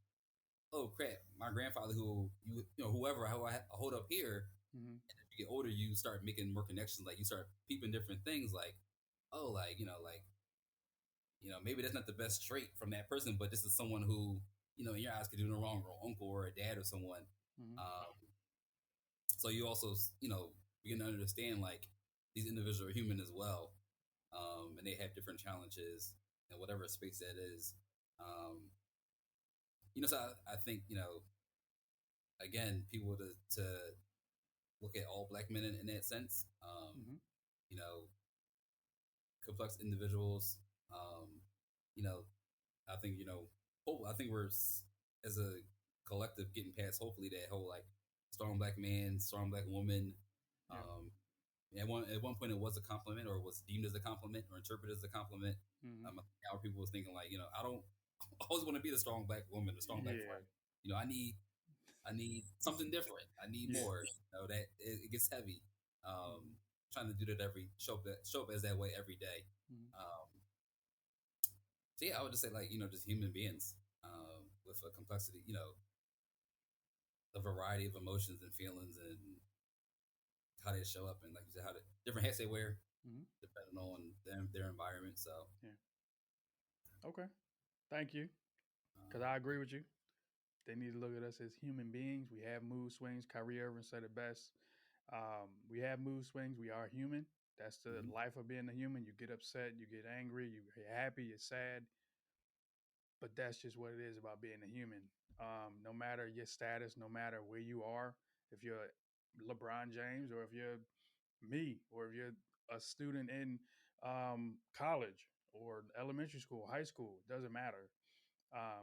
oh crap, my grandfather, who whoever who I hold up here,
Mm-hmm.
and as you get older, you start making more connections. Like you start peeping different things, like, oh, like maybe that's not the best trait from that person, but this is someone who in your eyes could do no wrong, or uncle or a dad or someone.
Mm-hmm.
Um, so you also begin to understand like these individuals are human as well, and they have different challenges in whatever space that is. Um, so I think again, people to look at all black men in that sense.
Mm-hmm.
You know, complex individuals. Um, you know, I think I think as a collective getting past hopefully that whole like strong black man, strong black woman.
Yeah.
Um, at one point it was a compliment, or was deemed as a compliment, or interpreted as a compliment.
Mm-hmm.
Now people was thinking like I don't always want to be the strong black woman, the strong black
Yeah.
friend. I need something different. I need
Yeah.
more. That it gets heavy.
Mm-hmm.
Trying to do that show up as that way every day.
Mm-hmm.
Um, so yeah, I would just say like just human beings with a complexity, a variety of emotions and feelings and how they show up, and like you said, how the different hats they wear
Mm-hmm.
depending on their environment. So
Yeah. Okay. Thank you. Because
um,
I agree with you. They need to look at us as human beings. We have mood swings. Kyrie Irving said it best. We have mood swings. We are human. That's the
mhm,
life of being a human. You get upset, you get angry, you're happy, you're sad, but that's just what it is about being a human. No matter your status, no matter where you are, if you're LeBron James or if you're me or if you're a student in college or elementary school, high school, doesn't matter.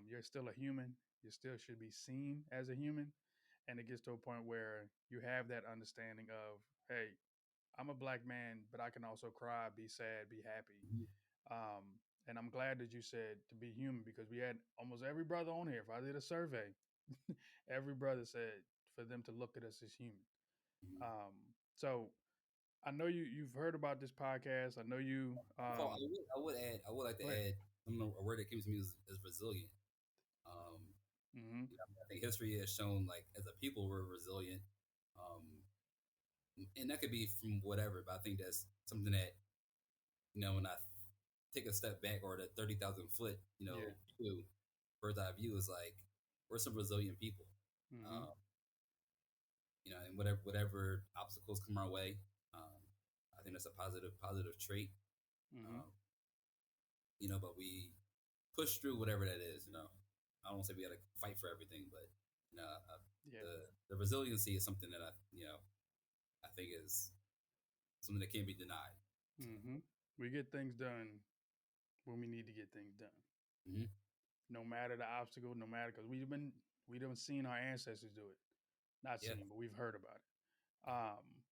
You're still a human. You still should be seen as a human. And it gets to a point where you have that understanding of, hey, I'm a black man, but I can also cry, be sad, be happy.
mhm,
And I'm glad that you said to be human because we had almost every brother on here. If I did a survey, every brother said for them to look at us as human.
mhm.
Um, so I know you've heard about this podcast. I know you.
Before, I would like to
Go ahead.
add a word that came to me is resilient. Um,
Mm-hmm.
I think history has shown like as a people we're resilient, um, and that could be from whatever. But I think that's something that when I take a step back, or the 30,000 foot
Yeah.
view, bird's eye view, is like we're some resilient people.
Mm-hmm.
Um, and whatever obstacles come our way, I think that's a positive trait.
Mm-hmm.
Um, but we push through whatever that is. I don't say we got to fight for everything, but
Yeah.
the resiliency is something that I think is something that can't be denied. So,
Mm-hmm. We get things done when we need to get things done.
mhm.
No matter the obstacle, no matter because we don't seen our ancestors do it. Not
Yeah,
seen, but we've heard about it. Um,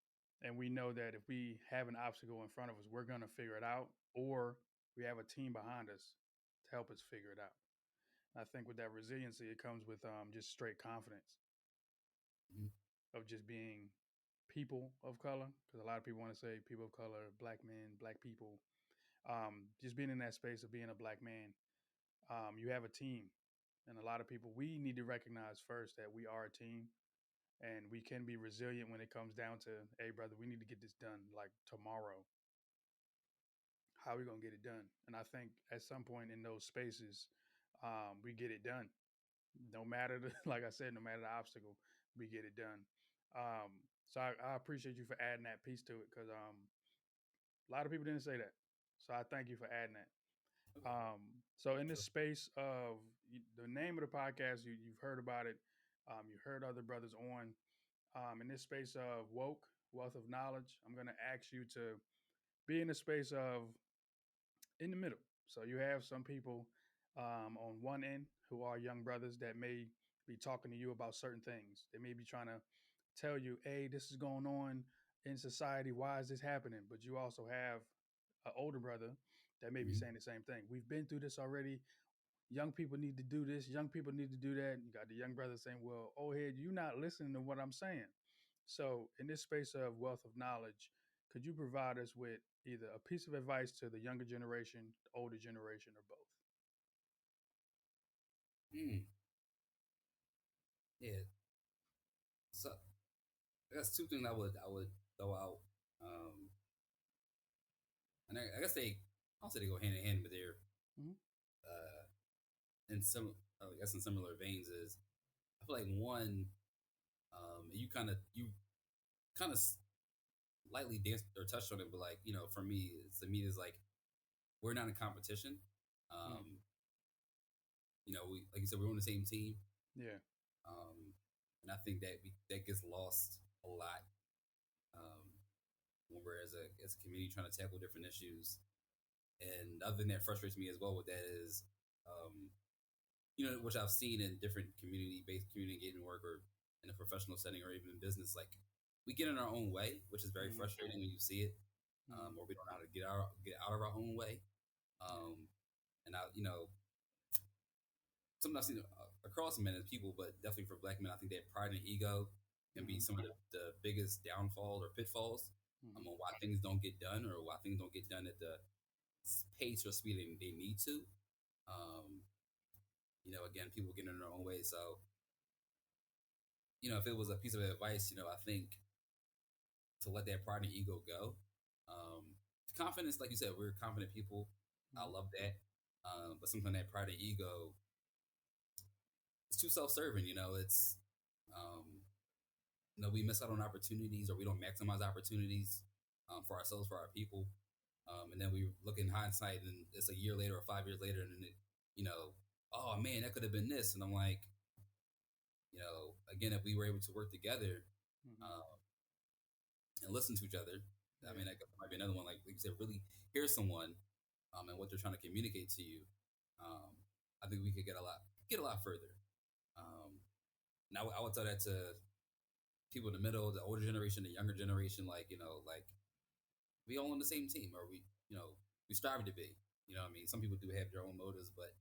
and we know that if we have an obstacle in front of us, we're gonna figure it out, or we have a team behind us to help us figure it out. And I think with that resiliency, it comes with just straight confidence
mhm.
of just being people of color. Because a lot of people want to say people of color, black men, black people. Just being in that space of being a black man, you have a team, and a lot of people we need to recognize first that we are a team and we can be resilient when it comes down to, hey brother, we need to get this done like tomorrow. How are we gonna get it done? And I think at some point in those spaces, we get it done. No matter the, like I said, no matter the obstacle, we get it done. um, so I appreciate you for adding that piece to it because a lot of people didn't say that, so I thank you for adding that.
Okay,
So in this
sure.
space of the name of the podcast, you've heard about it. You heard other brothers on. In this space of woke, wealth of knowledge, I'm going to ask you to be in the space of in the middle. So you have some people on one end who are young brothers that may be talking to you about certain things. They may be trying to tell you, hey, this is going on. in society, why is this happening? But you also have an older brother that may be
Mm-hmm.
saying the same thing. We've been through this already. Young people need to do this. Young people need to do that. And you got the young brother saying, well, old head, you're not listening to what I'm saying. So, in this space of wealth of knowledge, could you provide us with either a piece of advice to the younger generation, the older generation, or both?
Mm, yeah. So I guess two things I would throw out. Um, and I guess I don't say they go hand in hand, but they're
Mm-hmm.
uh, in some I guess in similar veins. Is I feel like one, you kind of lightly danced or touched on it, but like for me, to me is like we're not in competition.
Mm.
Um, we like you said, we're on the same team,
Yeah.
and I think that gets lost a lot um, when we're as a community trying to tackle different issues. And the other thing that frustrates me as well with that is, um, which I've seen in different community-based community engagement work or in a professional setting or even in business, like we get in our own way, which is very
Mm-hmm.
frustrating when you see it,
Mm-hmm.
or we don't know how to get out of our own way.
Yeah.
Um, and something I've seen across men as people, but definitely for black men, I think that pride and ego can be
Mm-hmm.
some of the biggest downfalls or pitfalls
Mm-hmm.
on why things don't get done or why things don't get done at the pace or speed they need to. Um, again, people get in their own way. So, if it was a piece of advice, I think to let that pride and ego go. Confidence, like you said, we're confident people. I
Mm-hmm.
love that. But sometimes that pride and ego is too self-serving. Um, we miss out on opportunities or we don't maximize opportunities for ourselves, for our people. And then we look in hindsight and it's a year later or 5 years later and then oh man, that could have been this. And I'm like, again, if we were able to work together
Mm-hmm.
uh, and listen to each other, I
Yeah.
mean, that might be another one. Like you said, really hear someone and what they're trying to communicate to you. Um, I think we could get a lot further. And I would tell that to people in the middle, the older generation, the younger generation, like like we all on the same team, or we strive to be. What I mean, some people do have their own motives, but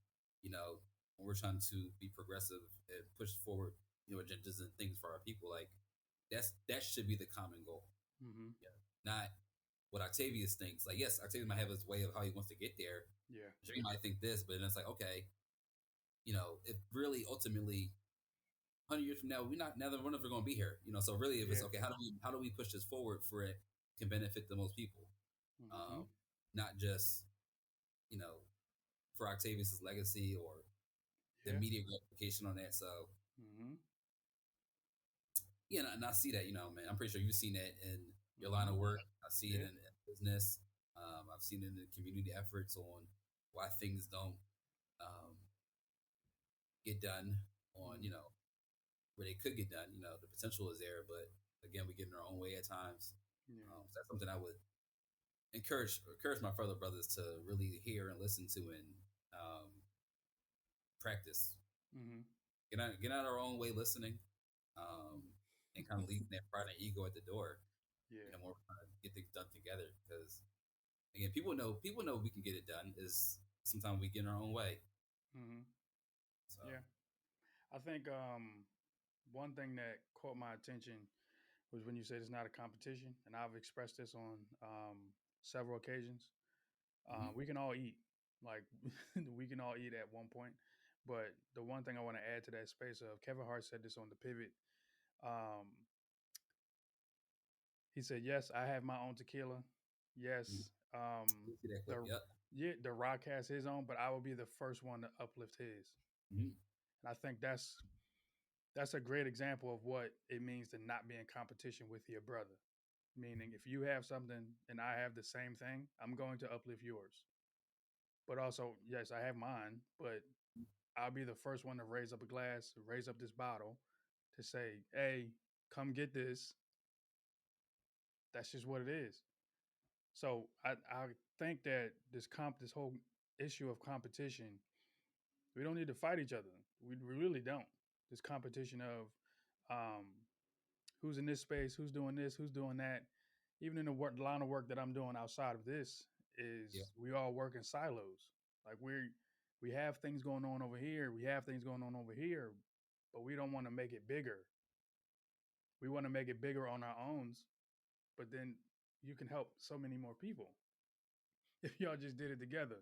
when we're trying to be progressive and push forward, agendas and things for our people, like that should be the common goal.
Mm-hmm.
Yeah, not what Octavius thinks. Like, yes, Octavius might have his way of how he wants to get there.
Yeah.
Jerry might think this, but then it's like, okay, if really ultimately 100 years from now, we're not neither one of us are going to be here. So really, if it's
Yeah.
okay, how do we push this forward for it can benefit the most people,
Mm-hmm.
not just you know for Octavius's legacy or the
Yeah.
media gratification on that. So
Mm-hmm.
yeah, and I see that. Man, I'm pretty sure you've seen that in your line
Mm-hmm.
of work. I see it
Yeah.
in business. I've seen it in community efforts on why things don't um, get done on
Mm-hmm.
where they could get done. The potential is there, but again, we get in our own way at times.
Yeah.
So that's something I would encourage my fellow brothers to really hear and listen to and practice.
Mm-hmm.
Get out our own way listening, and kind of leaving that pride and ego at the door.
Yeah.
When we're trying to get things done together, because again, people know we can get it done. Is sometimes we get in our own way.
Mm-hmm.
So
Yeah. I think one thing that caught my attention was when you said it's not a competition, and I've expressed this on several occasions.
mhm.
We can all eat, like we can all eat at one point. But the one thing I want to add to that space of Kevin Hart said this on the pivot. Um, he said, "Yes, I have my own tequila.
Mhm.
Yes,
You see that clip?
the
Yep.
yeah, the Rock has his own, but I will be the first one to uplift his."
Mm-hmm.
And I think that's a great example of what it means to not be in competition with your brother. Meaning, if you have something and I have the same thing, I'm going to uplift yours. But also, yes, I have mine, but I'll be the first one to raise up a glass, raise up this bottle to say, hey, come get this. That's just what it is. So I think that this whole issue of competition, we don't need to fight each other. We really don't. This competition of um, who's in this space, who's doing this, who's doing that. even in the line of work that I'm doing outside of this,
Yeah.
is we all work in silos. Like we have things going on over here, we have things going on over here, but we don't want to make it bigger. We want to make it bigger on our own, but then you can help so many more people if y'all just did it together.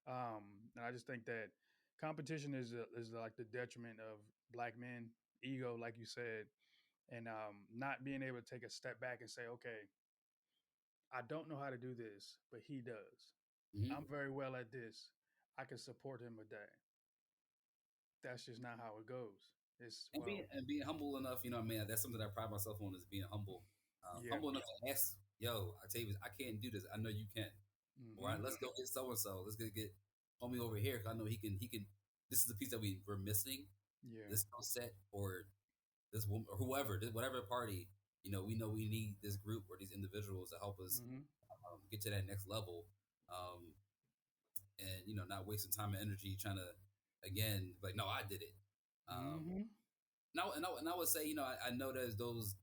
And I just think that competition is like the detriment of black men, ego, like you said, and not being able to take a step back and say, okay, I don't know how to do this, but he does.
Hmm.
I'm very well at this. I can support him with that. That's just not how it goes. It's well,
And being humble enough, you know, what I mean, that's something that I pride myself on is being humble.
yeah.
Humble enough to ask, yo, Octavius, I can't do this. I know you can. Or
Mm-hmm.
let's go get so and so. Let's get homie over here because I know he can. This is the piece that we're missing.
Yeah.
This set or this woman or whoever, whatever party. You know we need this group or these individuals to help us
Mm-hmm.
get to that next level. Um, and not wasting time and energy trying to again like no I did it. Um,
Mm-hmm.
and I would say I know there's those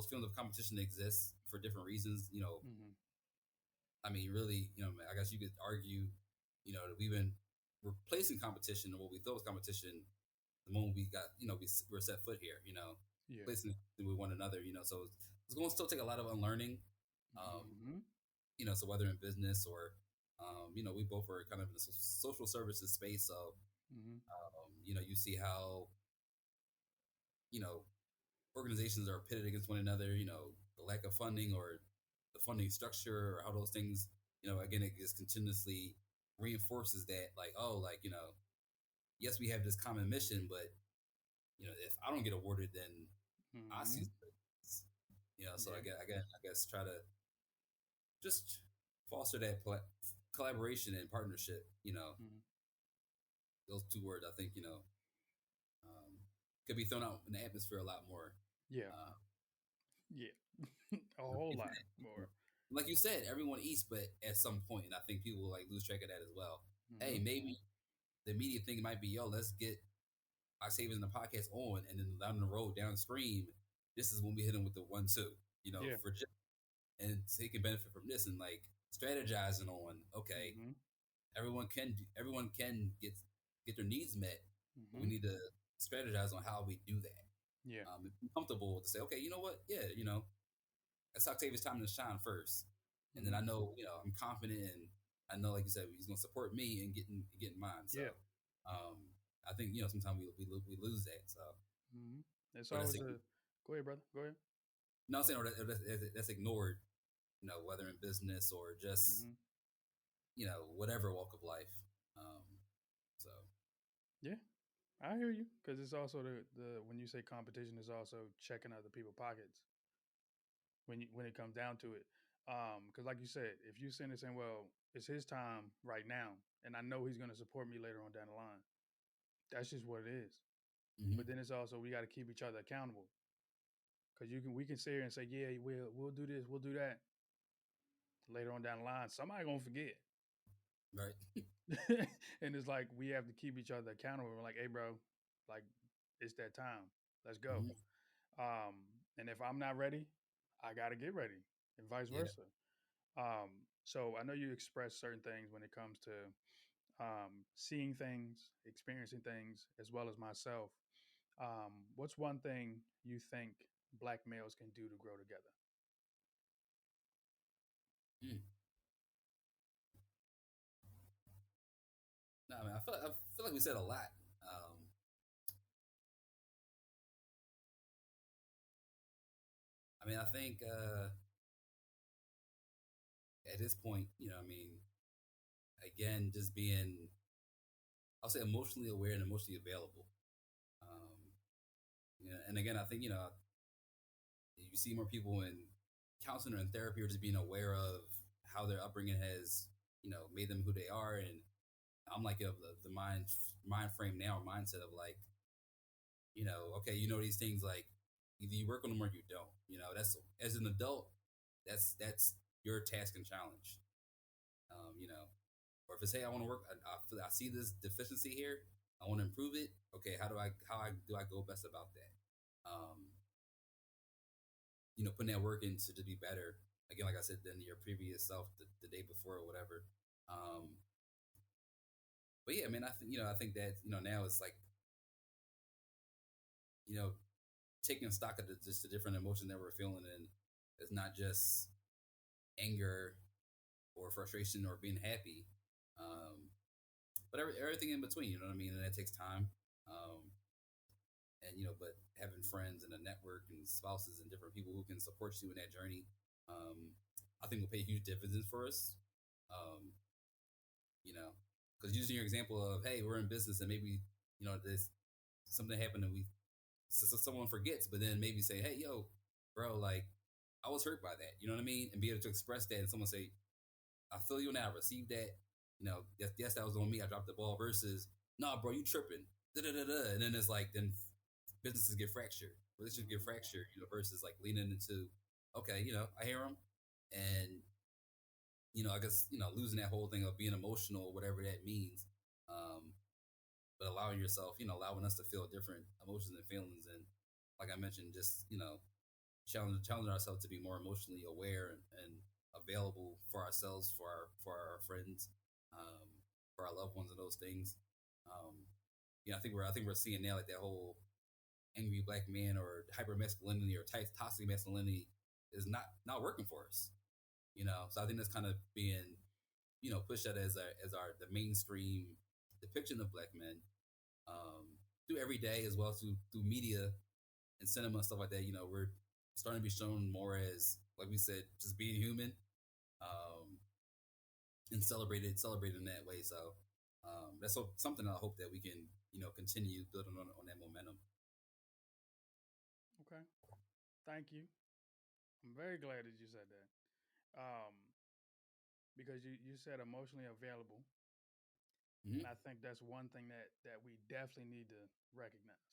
feelings of competition exist for different reasons.
Mm-hmm.
I mean really I guess you could argue that we've been replacing competition and what we thought was competition the moment we got we're set foot here
Yeah.
placing it with one another so it's going to still take a lot of unlearning. um,
Mm-hmm.
so whether in business or we both are kind of in the social services space. So
Mm-hmm.
you see how you know organizations are pitted against one another. The lack of funding or the funding structure or how those things. Again, it just continuously reinforces that, like, oh, like yes, we have this common mission, but if I don't get awarded, then I see.
Mm-hmm.
So
Yeah.
I guess try to just foster that collaboration and partnership.
Mm-hmm.
Those two words, I think, um, could be thrown out in the atmosphere a lot more.
Yeah.
Uh,
Yeah. A whole
if
lot
that,
more.
like you said, everyone eats, but at some point, and I think people will like lose track of that as well.
Mm-hmm.
Hey, maybe the immediate thing might be, yo, let's get our savings in the podcast on, and then down the road, downstream, this is when we hit them with the 1-2,
Yeah.
for just, and so he can benefit from this and like strategizing on, okay,
Mm-hmm.
everyone can get their needs met, but we
Mm-hmm.
need to strategize on how we do that.
Yeah.
And be comfortable to say, okay, you know what, yeah, it's Octavius' time to shine first, and then
Mm-hmm.
I know, I'm confident, and I know, like you said, he's gonna support me and getting mine. So,
Yeah.
I think sometimes we lose that. So,
Mm-hmm. It's
or that's
always a. Go ahead, brother. Go ahead.
no, I'm saying or that's ignored. Whether in business or just
Mm-hmm.
whatever walk of life. Um, so
Yeah. I hear you because it's also the when you say competition is also checking other people's pockets when it comes down to it. Because like you said, if you send it saying, well, it's his time right now, and I know he's going to support me later on down the line, that's just what it is.
mm-hmm.
But then it's also we got to keep each other accountable because we can sit here and say, yeah, we'll do this, we'll do that later on down the line. Somebody gonna forget,
Right.
and it's like we have to keep each other accountable. We're like, hey, bro, like it's that time. Let's go.
Mm-hmm.
Um, and if I'm not ready, I got to get ready, and vice
Yeah.
versa. So I know you express certain things when it comes to seeing things, experiencing things, as well as myself. What's one thing you think black males can do to grow together?
Mm. No, I mean, I feel like we said a lot. I mean, I think at this point, I mean, again, just being, I'll say, emotionally aware and emotionally available. Um, and again, I think you see more people in counseling or in therapy or just being aware of how their upbringing has made them who they are. And I'm like of the mind frame now, mindset of like okay, these things like either you work on them or you don't. That's as an adult, that's your task and challenge. Or if it's hey, I want to work, I see this deficiency here, I want to improve it. Okay, do I go best about that? Putting that work in to be better. again, like I said, than your previous self the day before or whatever. Um, but yeah, I mean, I think that now it's like you know taking stock of just the different emotions that we're feeling, and it's not just anger or frustration or being happy, but everything in between. You know what I mean? And that takes time. Um, and but having friends and a network and spouses and different people who can support you in that journey, um, I think will pay huge dividends for us. Um, you know, because using your example of, hey, we're in business and maybe this something happened and someone forgets, but then maybe say, hey, yo, bro, like I was hurt by that. You know what I mean? And be able to express that, and someone say, I feel you now. I received that. Yes, that was on me. I dropped the ball. Versus, nah, bro, you tripping. Da da da da. And then it's like, then businesses get fractured, relationships get
Mm-hmm.
fractured. Versus like leaning into, okay, I hear them, and I guess losing that whole thing of being emotional, whatever that means. Um, but allowing yourself, allowing us to feel different emotions and feelings, and like I mentioned, just challenging ourselves to be more emotionally aware and available for ourselves, for our friends, um, for our loved ones, and those things. Um, I think we're seeing now like that whole angry black man or hyper masculinity or toxic masculinity is not working for us. So I think that's kind of being pushed out as our the mainstream depiction of black men, through every day as well through media and cinema and stuff like that. We're starting to be shown more as, like we said, just being human, um, and celebrated in that way. So that's something I hope that we can continue building on that momentum.
Okay. Thank you. I'm very glad that you said that. Because you said emotionally available, and
Hmm.
I think that's one thing that we definitely need to recognize.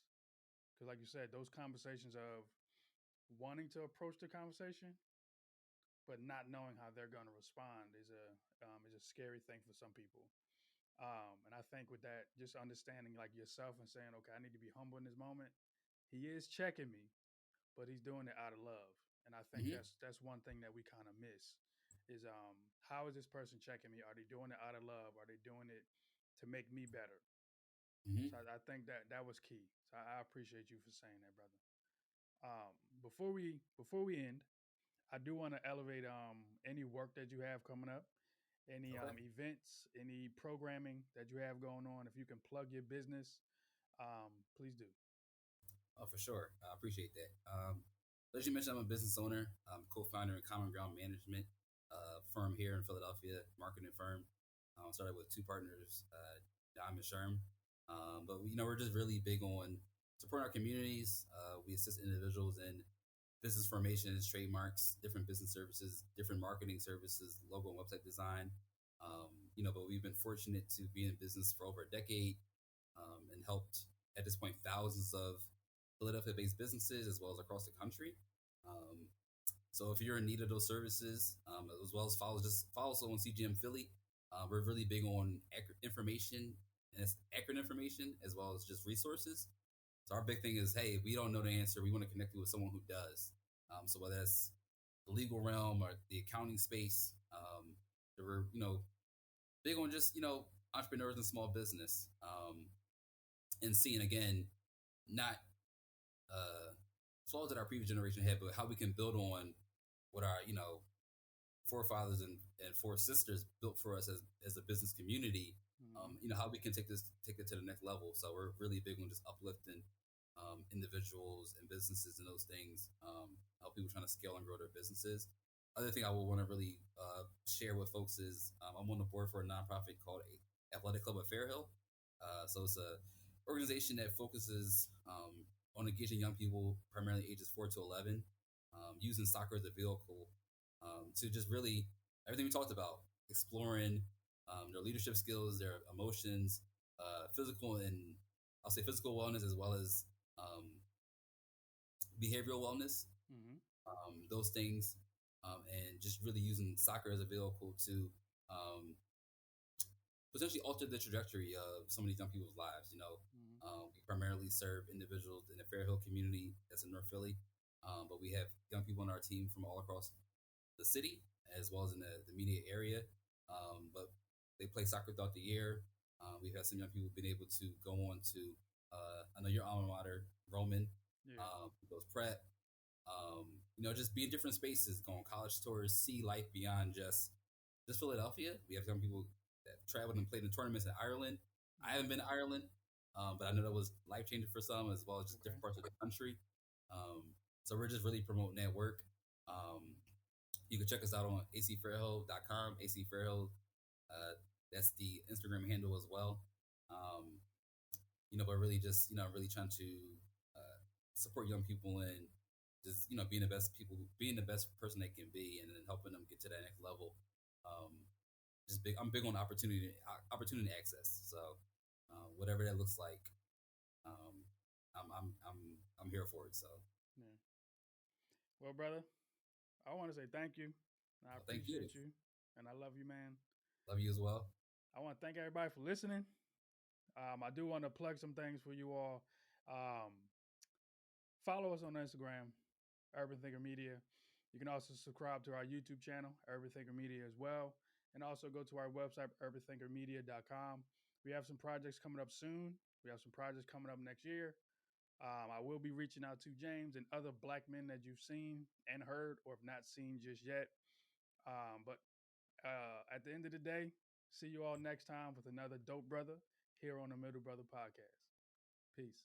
Because, like you said, those conversations of wanting to approach the conversation but not knowing how they're going to respond is a scary thing for some people. And I think with that, just understanding like yourself and saying, okay, I need to be humble in this moment. He is checking me, but he's doing it out of love. And I think
Hmm.
that's one thing that we kind of miss is how is this person checking me? Are they doing it out of love? Are they doing it to make me better?
Hmm.
So I think that was key. So I appreciate you for saying that, brother. Um, before we end, I do want to elevate any work that you have coming up, any
Okay.
events, any programming that you have going on. If you can plug your business, please do.
Oh, for sure. I appreciate that. As you mentioned, I'm a business owner. I'm co-founder in Common Ground Management, firm here in Philadelphia, marketing firm. Started with two partners, Dom and Sherm. But we're just really big on supporting our communities. We assist individuals in business formations, trademarks, different business services, different marketing services, logo and website design. But we've been fortunate to be in business for over a decade, and helped at this point thousands of Philadelphia-based businesses as well as across the country. Um, so if you're in need of those services, as well as follow us on CGM Philly. We're really big on accurate information, and it's accurate information as well as just resources. So our big thing is, hey, if we don't know the answer, we want to connect you with someone who does. So whether that's the legal realm or the accounting space, we're big on just entrepreneurs and small business, and seeing again not flaws that our previous generation had, but how we can build on what our forefathers and foresisters built for us as a business community.
Mm-hmm.
How we can take it to the next level. So we're really big on just uplifting individuals and businesses and those things. Help people trying to scale and grow their businesses. Other thing I would want to really share with folks is, I'm on the board for a nonprofit called Athletic Club of Fairhill. So it's a organization that focuses on engaging young people, primarily ages 4 to 11, using soccer as a vehicle, to just really everything we talked about, exploring their leadership skills, their emotions, physical and I'll say physical wellness as well as um, behavioral wellness,
Mm-hmm.
those things, and just really using soccer as a vehicle to um, potentially alter the trajectory of some of these young people's lives.
Mm-hmm.
We primarily serve individuals in the Fairhill community that's in North Philly, but we have young people on our team from all across. the city as well as in the immediate area. But they play soccer throughout the year. We've had some young people been able to go on to, I know your alma mater, Roman,
Yeah.
goes prep, just be in different spaces, go on college tours, see life beyond just Philadelphia. We have some people that traveled and played in tournaments in Ireland. I
Yeah.
haven't been to Ireland, but I know that was life changing for some, as well as just
Okay.
different parts of the country. Um, so we're just really promoting that work. Um, you can check us out on acfairhill.com, acfairhill. That's the Instagram handle as well. Um, but really just really trying to uh, support young people and just being the best people, being the best person they can be, and then helping them get to that next level. Um, just big. I'm big on opportunity access. So whatever that looks like, um, I'm here for it. So
Yeah. Well, brother, I want to say thank you. I
thank you.
appreciate you, and I love you, man.
Love you as well.
I want to thank everybody for listening. I do want to plug some things for you all. Um, Follow us on Instagram, Urban Thinker Media. You can also subscribe to our YouTube channel, Urban Thinker Media, as well. And also go to our website, urbanthinkermedia.com. We have some projects coming up soon. We have some projects coming up next year. I will be reaching out to James and other black men that you've seen and heard or have not seen just yet. But at the end of the day, see you all next time with another dope brother here on the Middle Brother Podcast. Peace.